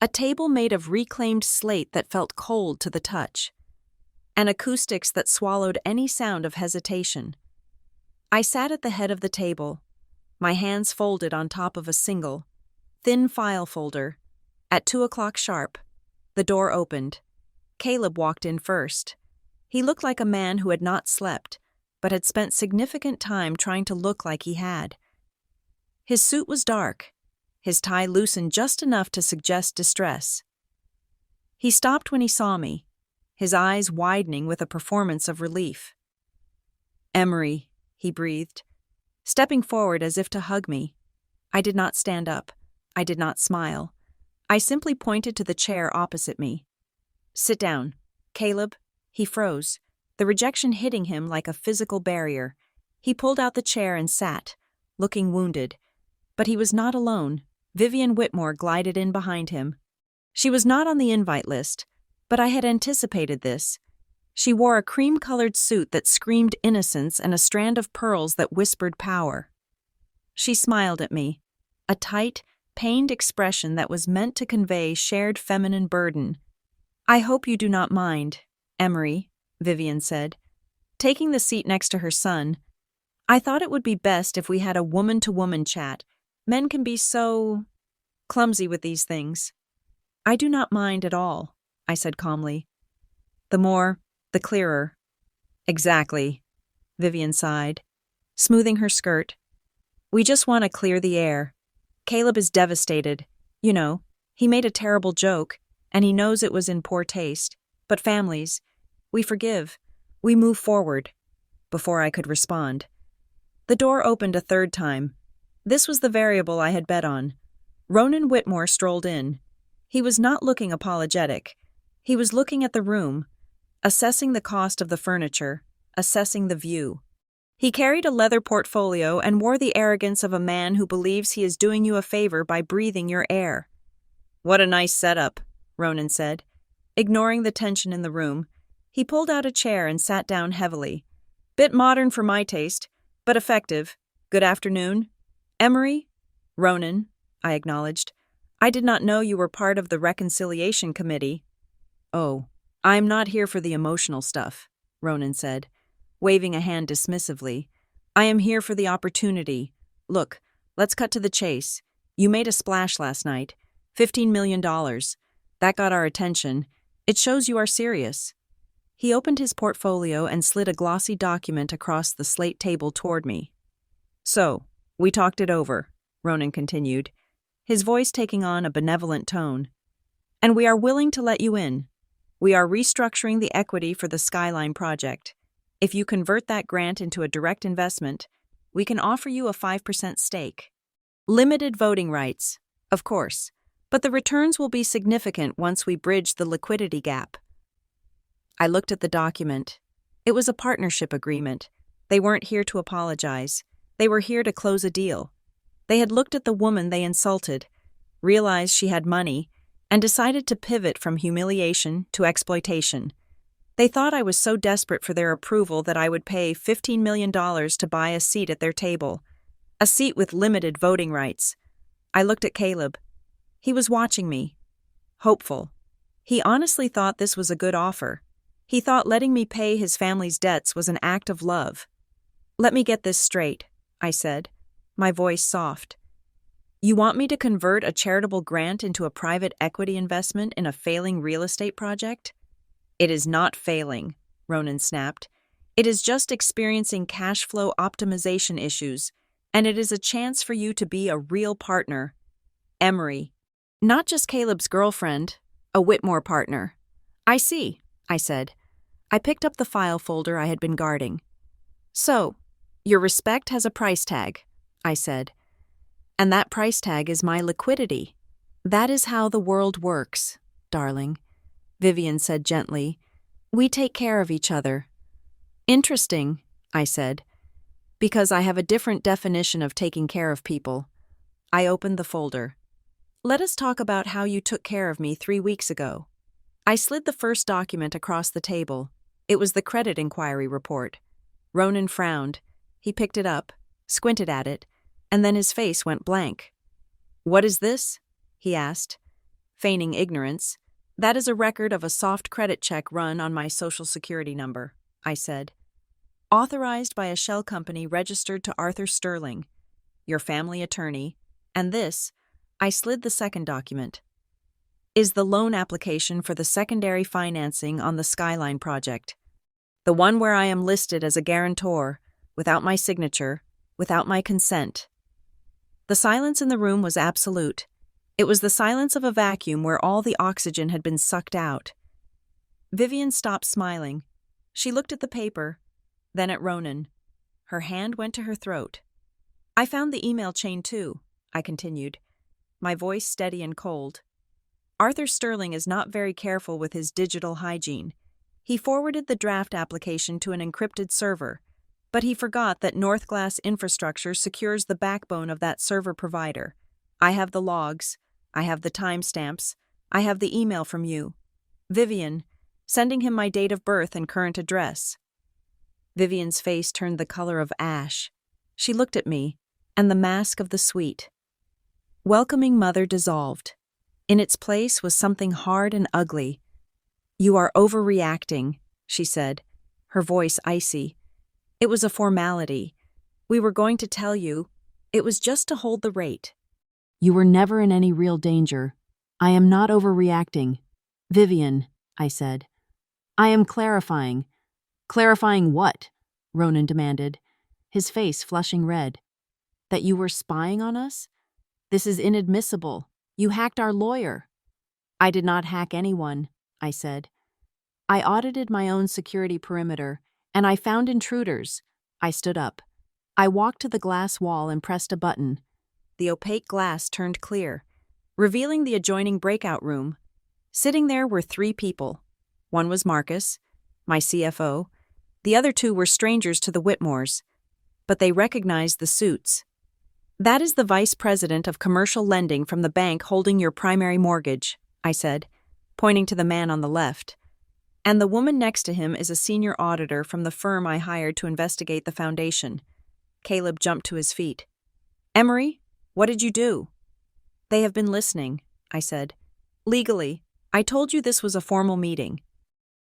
a table made of reclaimed slate that felt cold to the touch, and acoustics that swallowed any sound of hesitation. I sat at the head of the table, my hands folded on top of a single, thin file folder. At 2:00 sharp, the door opened. Caleb walked in first. He looked like a man who had not slept, but had spent significant time trying to look like he had. His suit was dark, his tie loosened just enough to suggest distress. He stopped when he saw me, his eyes widening with a performance of relief. Emery, he breathed, stepping forward as if to hug me. I did not stand up. I did not smile. I simply pointed to the chair opposite me. Sit down, Caleb. He froze, the rejection hitting him like a physical barrier. He pulled out the chair and sat, looking wounded. But he was not alone. Vivian Whitmore glided in behind him. She was not on the invite list, but I had anticipated this. She wore a cream-colored suit that screamed innocence and a strand of pearls that whispered power. She smiled at me, a tight, pained expression that was meant to convey shared feminine burden. I hope you do not mind, Emery, Vivian said, taking the seat next to her son. I thought it would be best if we had a woman-to-woman chat. Men can be so clumsy with these things. I do not mind at all, I said calmly. The more, the clearer. Exactly, Vivian sighed, smoothing her skirt. We just want to clear the air. Caleb is devastated. You know, he made a terrible joke, and he knows it was in poor taste. But families, we forgive. We move forward. Before I could respond, the door opened a third time. This was the variable I had bet on. Ronan Whitmore strolled in. He was not looking apologetic. He was looking at the room, assessing the cost of the furniture, assessing the view. He carried a leather portfolio and wore the arrogance of a man who believes he is doing you a favor by breathing your air. What a nice setup, Ronan said. Ignoring the tension in the room, he pulled out a chair and sat down heavily. Bit modern for my taste, but effective. Good afternoon. Emery? Ronan, I acknowledged. I did not know you were part of the reconciliation committee. Oh, I'm not here for the emotional stuff, Ronan said, waving a hand dismissively. I am here for the opportunity. Look, let's cut to the chase. You made a splash last night. $15 million. That got our attention. It shows you are serious. He opened his portfolio and slid a glossy document across the slate table toward me. So, we talked it over, Ronan continued, his voice taking on a benevolent tone. And we are willing to let you in. We are restructuring the equity for the Skyline project. If you convert that grant into a direct investment, we can offer you a 5% stake. Limited voting rights, of course, but the returns will be significant once we bridge the liquidity gap. I looked at the document. It was a partnership agreement. They weren't here to apologize. They were here to close a deal. They had looked at the woman they insulted, realized she had money, and decided to pivot from humiliation to exploitation. They thought I was so desperate for their approval that I would pay $15 million to buy a seat at their table, a seat with limited voting rights. I looked at Caleb. He was watching me, hopeful. He honestly thought this was a good offer. He thought letting me pay his family's debts was an act of love. "Let me get this straight," I said, my voice soft. "You want me to convert a charitable grant into a private equity investment in a failing real estate project?" "It is not failing," Ronan snapped. "It is just experiencing cash flow optimization issues, and it is a chance for you to be a real partner. Emery. Not just Caleb's girlfriend, a Whitmore partner." "I see," I said. I picked up the file folder I had been guarding. "So, your respect has a price tag," I said. "And that price tag is my liquidity. That is how the world works, darling," Vivian said gently. "We take care of each other." "Interesting," I said, "because I have a different definition of taking care of people." I opened the folder. "Let us talk about how you took care of me 3 weeks ago." I slid the first document across the table. It was the credit inquiry report. Ronan frowned. He picked it up, squinted at it, and then his face went blank. "What is this?" he asked, feigning ignorance. "That is a record of a soft credit check run on my Social Security number," I said. "Authorized by a shell company registered to Arthur Sterling, your family attorney, and this," I slid the second document, "is the loan application for the secondary financing on the Skyline project. The one where I am listed as a guarantor, without my signature, without my consent." The silence in the room was absolute. It was the silence of a vacuum where all the oxygen had been sucked out. Vivian stopped smiling. She looked at the paper, then at Ronan. Her hand went to her throat. "I found the email chain too," I continued, my voice steady and cold. "Arthur Sterling is not very careful with his digital hygiene. He forwarded the draft application to an encrypted server, but he forgot that Northglass Infrastructure secures the backbone of that server provider. I have the logs. I have the timestamps. I have the email from you, Vivian, sending him my date of birth and current address." Vivian's face turned the color of ash. She looked at me, and the mask of the sweet, welcoming mother dissolved. In its place was something hard and ugly. "You are overreacting," she said, her voice icy. "It was a formality. We were going to tell you. It was just to hold the rate." "You were never in any real danger. I am not overreacting. Vivian," I said. "I am clarifying." "Clarifying what?" Ronan demanded, his face flushing red. "That you were spying on us? This is inadmissible. You hacked our lawyer." "I did not hack anyone," I said. "I audited my own security perimeter, and I found intruders." I stood up. I walked to the glass wall and pressed a button. The opaque glass turned clear, revealing the adjoining breakout room. Sitting there were 3 people. One was Marcus, my CFO. The other 2 were strangers to the Whitmores, but they recognized the suits. "That is the vice president of commercial lending from the bank holding your primary mortgage," I said, pointing to the man on the left. "And the woman next to him is a senior auditor from the firm I hired to investigate the foundation." Caleb jumped to his feet. "Emery, what did you do?" "They have been listening," I said. "Legally, I told you this was a formal meeting.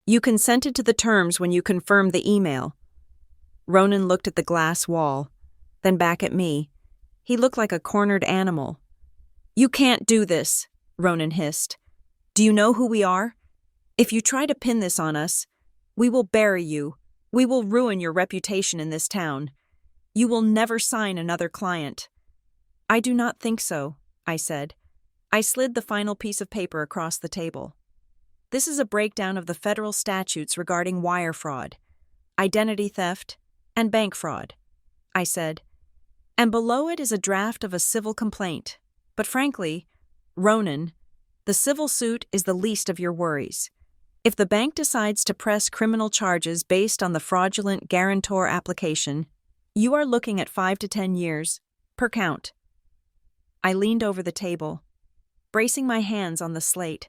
You consented to the terms when you confirmed the email." Ronan looked at the glass wall, then back at me. He looked like a cornered animal. "You can't do this," Ronan hissed. "Do you know who we are? If you try to pin this on us, we will bury you. We will ruin your reputation in this town. You will never sign another client." "I do not think so," I said. I slid the final piece of paper across the table. "This is a breakdown of the federal statutes regarding wire fraud, identity theft, and bank fraud," I said. "And below it is a draft of a civil complaint. But frankly, Ronan, the civil suit is the least of your worries. If the bank decides to press criminal charges based on the fraudulent guarantor application, you are looking at 5 to 10 years, per count. I leaned over the table, bracing my hands on the slate.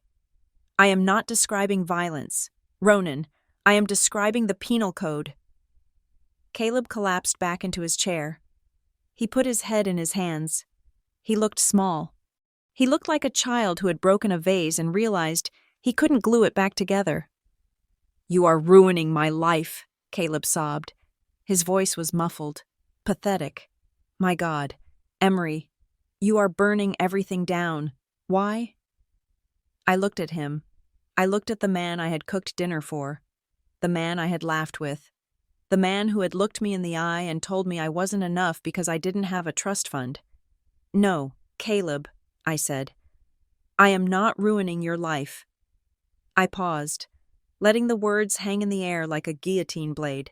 I am not describing violence. Ronan, I am describing the penal code. Caleb collapsed back into his chair. He put his head in his hands. He looked small. He looked like a child who had broken a vase and realized he couldn't glue it back together. "You are ruining my life," Caleb sobbed. His voice was muffled, pathetic. "My God, Emery, you are burning everything down. Why?" I looked at him. I looked at the man I had cooked dinner for, the man I had laughed with, the man who had looked me in the eye and told me I wasn't enough because I didn't have a trust fund. "No, Caleb," I said. "I am not ruining your life." I paused, letting the words hang in the air like a guillotine blade.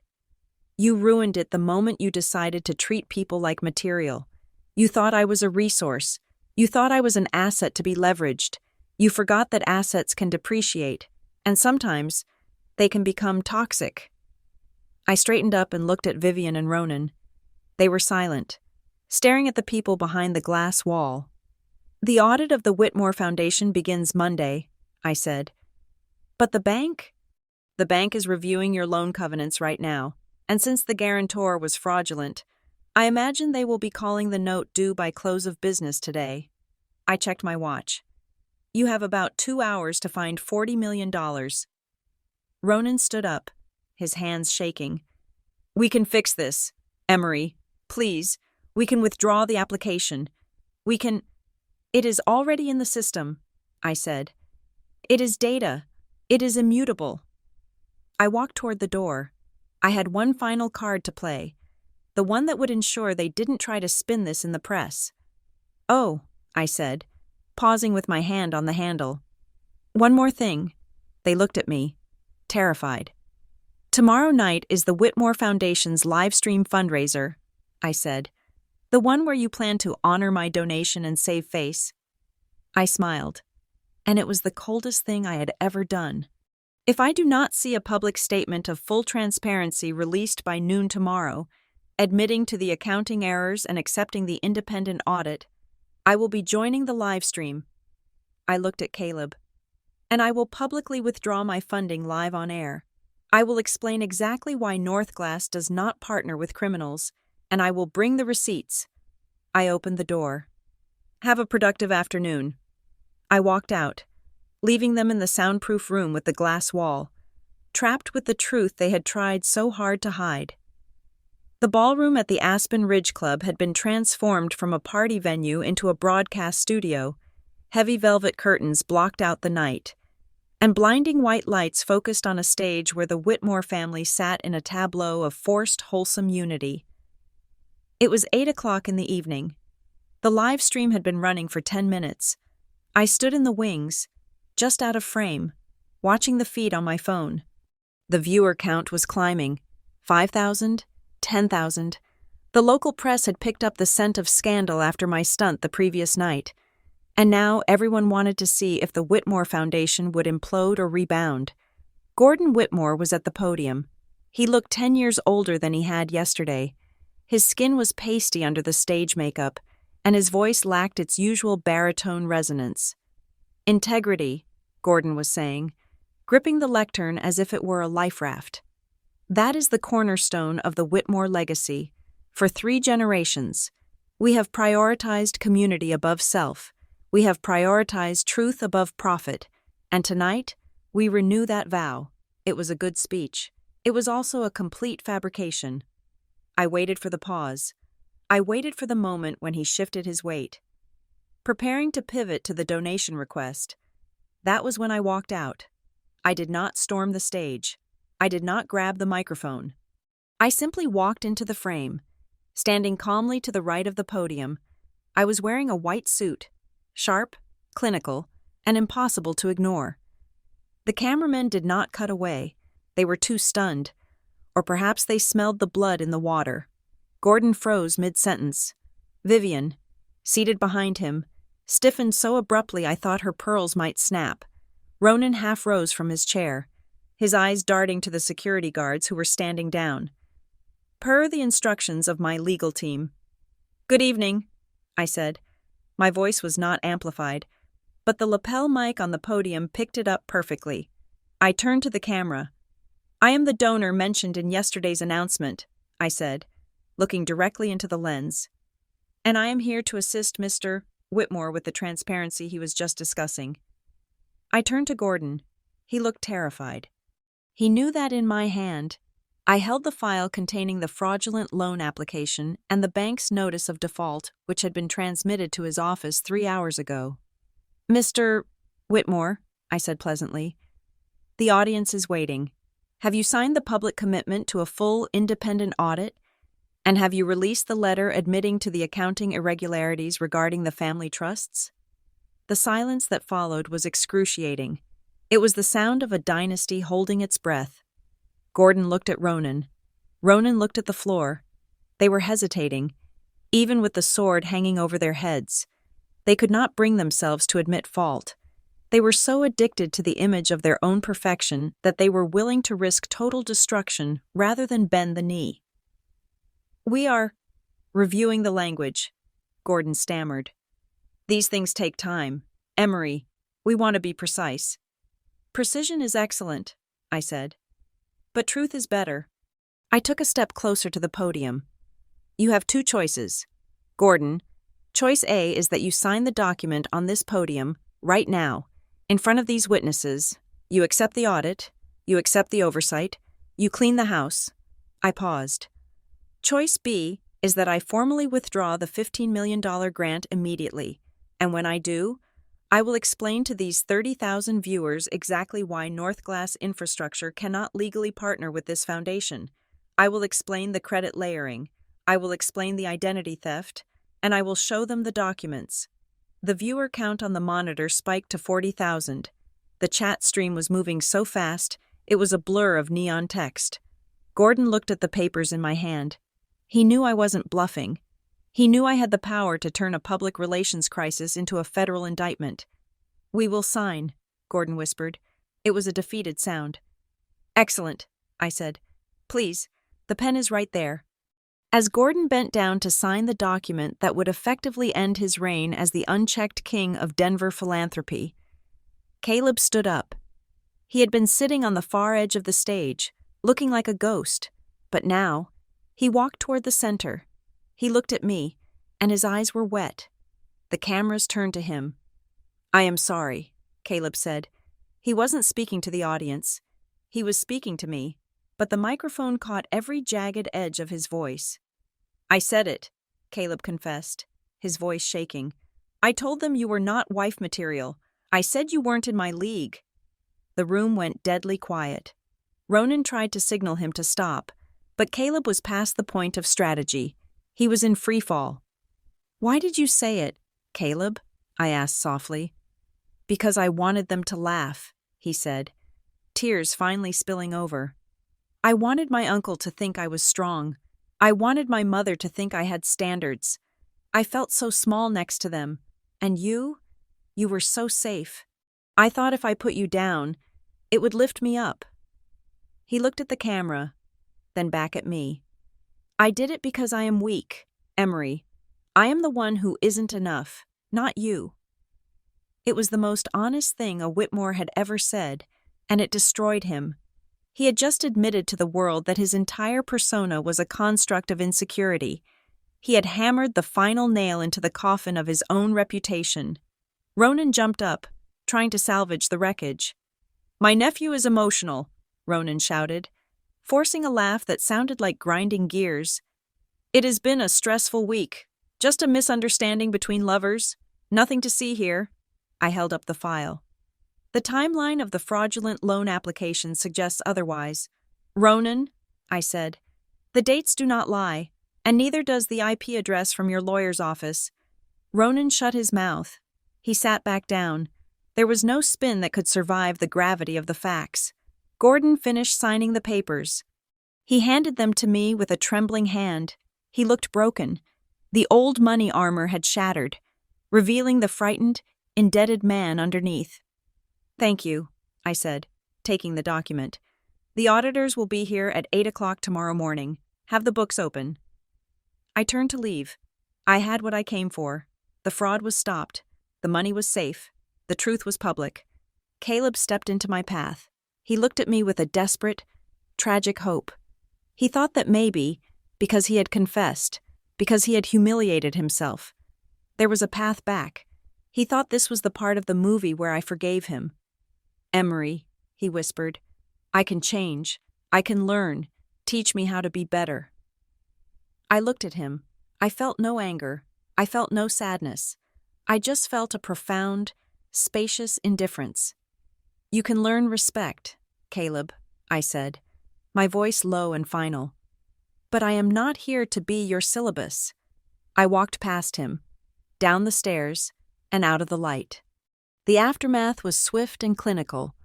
"You ruined it the moment you decided to treat people like material. You thought I was a resource. You thought I was an asset to be leveraged. You forgot that assets can depreciate, and sometimes they can become toxic." I straightened up and looked at Vivian and Ronan. They were silent, staring at the people behind the glass wall. "The audit of the Whitmore Foundation begins Monday," I said. "But the bank?" "The bank is reviewing your loan covenants right now, and since the guarantor was fraudulent, I imagine they will be calling the note due by close of business today." I checked my watch. "You have about 2 hours to find $40 million. Ronan stood up, his hands shaking. "We can fix this. Emery, please. We can withdraw the application. We can—" "It is already in the system," I said. "It is data. It is immutable." I walked toward the door. I had one final card to play, the one that would ensure they didn't try to spin this in the press. "Oh," I said, pausing with my hand on the handle. "One more thing." They looked at me, terrified. "Tomorrow night is the Whitmore Foundation's live stream fundraiser," I said. "The one where you plan to honor my donation and save face." I smiled, and it was the coldest thing I had ever done. "If I do not see a public statement of full transparency released by noon tomorrow, admitting to the accounting errors and accepting the independent audit, I will be joining the live stream." I looked at Caleb. "And I will publicly withdraw my funding live on air. I will explain exactly why Northglass does not partner with criminals, and I will bring the receipts." I opened the door. "Have a productive afternoon." I walked out, leaving them in the soundproof room with the glass wall, trapped with the truth they had tried so hard to hide. The ballroom at the Aspen Ridge Club had been transformed from a party venue into a broadcast studio. Heavy velvet curtains blocked out the night, and blinding white lights focused on a stage where the Whitmore family sat in a tableau of forced, wholesome unity. It was 8 o'clock in the evening. The live stream had been running for 10 minutes. I stood in the wings, just out of frame, watching the feed on my phone. The viewer count was climbing. 5,000, 10,000. The local press had picked up the scent of scandal after my stunt the previous night, and now everyone wanted to see if the Whitmore Foundation would implode or rebound. Gordon Whitmore was at the podium. He looked 10 years older than he had yesterday. His skin was pasty under the stage makeup, and his voice lacked its usual baritone resonance. "Integrity," Gordon was saying, gripping the lectern as if it were a life raft. "That is the cornerstone of the Whitmore legacy. For 3 generations, we have prioritized community above self. We have prioritized truth above profit. And tonight, we renew that vow." It was a good speech. It was also a complete fabrication. I waited for the pause. I waited for the moment when he shifted his weight, preparing to pivot to the donation request. That was when I walked out. I did not storm the stage. I did not grab the microphone. I simply walked into the frame, standing calmly to the right of the podium. I was wearing a white suit, sharp, clinical, and impossible to ignore. The cameramen did not cut away. They were too stunned, or perhaps they smelled the blood in the water. Gordon froze mid-sentence. Vivian, seated behind him, stiffened so abruptly I thought her pearls might snap. Ronan half rose from his chair, his eyes darting to the security guards who were standing down. Per the instructions of my legal team. "Good evening," I said. My voice was not amplified, but the lapel mic on the podium picked it up perfectly. I turned to the camera. "I am the donor mentioned in yesterday's announcement," I said, looking directly into the lens. "And I am here to assist Mr. Whitmore with the transparency he was just discussing." I turned to Gordon. He looked terrified. He knew that in my hand, I held the file containing the fraudulent loan application and the bank's notice of default, which had been transmitted to his office 3 hours ago. "Mr. Whitmore," I said pleasantly, "the audience is waiting. Have you signed the public commitment to a full independent audit? And have you released the letter admitting to the accounting irregularities regarding the family trusts?" The silence that followed was excruciating. It was the sound of a dynasty holding its breath. Gordon looked at Ronan. Ronan looked at the floor. They were hesitating, even with the sword hanging over their heads. They could not bring themselves to admit fault. They were so addicted to the image of their own perfection that they were willing to risk total destruction rather than bend the knee. "We are reviewing the language," Gordon stammered. "These things take time. Emery, we want to be precise." "Precision is excellent," I said. "But truth is better." I took a step closer to the podium. "You have 2 choices. Gordon, choice A is that you sign the document on this podium, right now, in front of these witnesses. You accept the audit, you accept the oversight, you clean the house." I paused. "Choice B is that I formally withdraw the $15 million grant immediately, and when I do, I will explain to these 30,000 viewers exactly why North Glass Infrastructure cannot legally partner with this foundation. I will explain the credit layering, I will explain the identity theft, and I will show them the documents." The viewer count on the monitor spiked to 40,000. The chat stream was moving so fast, it was a blur of neon text. Gordon looked at the papers in my hand. He knew I wasn't bluffing. He knew I had the power to turn a public relations crisis into a federal indictment. "We will sign," Gordon whispered. It was a defeated sound. "Excellent," I said. "Please, the pen is right there." As Gordon bent down to sign the document that would effectively end his reign as the unchecked king of Denver philanthropy, Caleb stood up. He had been sitting on the far edge of the stage, looking like a ghost, but now he walked toward the center. He looked at me, and his eyes were wet. The cameras turned to him. "I am sorry," Caleb said. He wasn't speaking to the audience. He was speaking to me, but the microphone caught every jagged edge of his voice. "I said it," Caleb confessed, his voice shaking. "I told them you were not wife material. I said you weren't in my league." The room went deadly quiet. Ronan tried to signal him to stop, but Caleb was past the point of strategy. He was in free fall. "Why did you say it, Caleb?" I asked softly. "Because I wanted them to laugh," he said, tears finally spilling over. "I wanted my uncle to think I was strong. I wanted my mother to think I had standards. I felt so small next to them. And you were so safe. I thought if I put you down, it would lift me up." He looked at the camera, then back at me. "I did it because I am weak, Emery. I am the one who isn't enough, not you." It was the most honest thing a Whitmore had ever said, and it destroyed him. He had just admitted to the world that his entire persona was a construct of insecurity. He had hammered the final nail into the coffin of his own reputation. Ronan jumped up, trying to salvage the wreckage. "My nephew is emotional," Ronan shouted, forcing a laugh that sounded like grinding gears. "It has been a stressful week. Just a misunderstanding between lovers. Nothing to see here." I held up the file. "The timeline of the fraudulent loan application suggests otherwise." "Ronan," I said, "the dates do not lie, and neither does the IP address from your lawyer's office." Ronan shut his mouth. He sat back down. There was no spin that could survive the gravity of the facts. Gordon finished signing the papers. He handed them to me with a trembling hand. He looked broken. The old money armor had shattered, revealing the frightened, indebted man underneath. Thank you, I said, taking the document. The auditors will be here at 8 o'clock tomorrow morning. Have the books open. I turned to leave. I had what I came for. The fraud was stopped. The money was safe. The truth was public. Caleb stepped into my path. He looked at me with a desperate, tragic hope. He thought that maybe, because he had confessed, because he had humiliated himself, there was a path back. He thought this was the part of the movie where I forgave him. "Emery," he whispered, "I can change. I can learn. Teach me how to be better." I looked at him. I felt no anger. I felt no sadness. I just felt a profound, spacious indifference. "You can learn respect, Caleb," I said, my voice low and final. "But I am not here to be your syllabus." I walked past him, down the stairs, and out of the light. The aftermath was swift and clinical.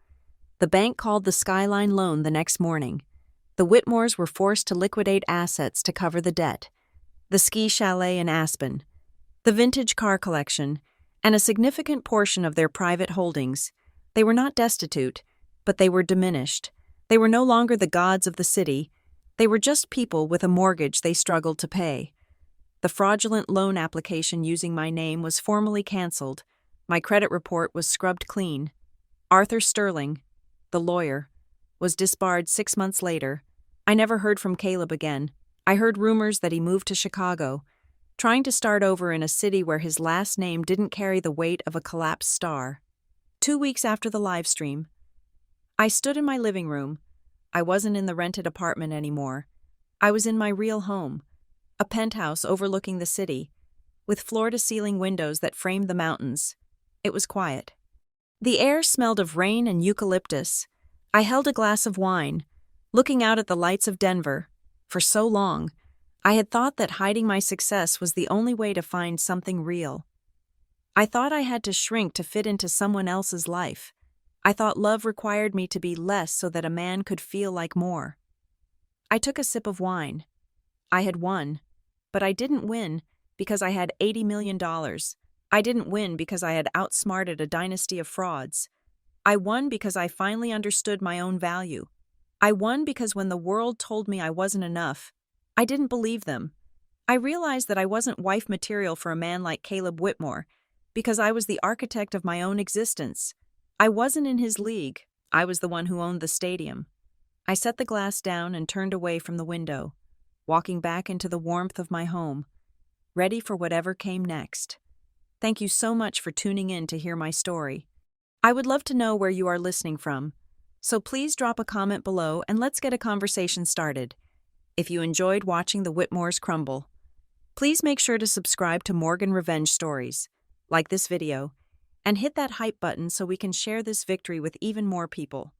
The bank called the Skyline loan the next morning. The Whitmores were forced to liquidate assets to cover the debt. The ski chalet in Aspen, the vintage car collection, and a significant portion of their private holdings. They were not destitute, but they were diminished. They were no longer the gods of the city. They were just people with a mortgage they struggled to pay. The fraudulent loan application using my name was formally canceled. My credit report was scrubbed clean. Arthur Sterling, the lawyer, was disbarred 6 months later. I never heard from Caleb again. I heard rumors that he moved to Chicago, trying to start over in a city where his last name didn't carry the weight of a collapsed star. 2 weeks after the live stream, I stood in my living room. I wasn't in the rented apartment anymore. I was in my real home, a penthouse overlooking the city, with floor-to-ceiling windows that framed the mountains. It was quiet. The air smelled of rain and eucalyptus. I held a glass of wine, looking out at the lights of Denver. For so long, I had thought that hiding my success was the only way to find something real. I thought I had to shrink to fit into someone else's life. I thought love required me to be less so that a man could feel like more. I took a sip of wine. I had won, but I didn't win because I had $80 million. I didn't win because I had outsmarted a dynasty of frauds. I won because I finally understood my own value. I won because when the world told me I wasn't enough, I didn't believe them. I realized that I wasn't wife material for a man like Caleb Whitmore because I was the architect of my own existence. I wasn't in his league. I was the one who owned the stadium. I set the glass down and turned away from the window, walking back into the warmth of my home, ready for whatever came next. Thank you so much for tuning in to hear my story. I would love to know where you are listening from, so please drop a comment below and let's get a conversation started. If you enjoyed watching the Whitmores crumble, please make sure to subscribe to Morgan Revenge Stories, like this video, and hit that hype button so we can share this victory with even more people.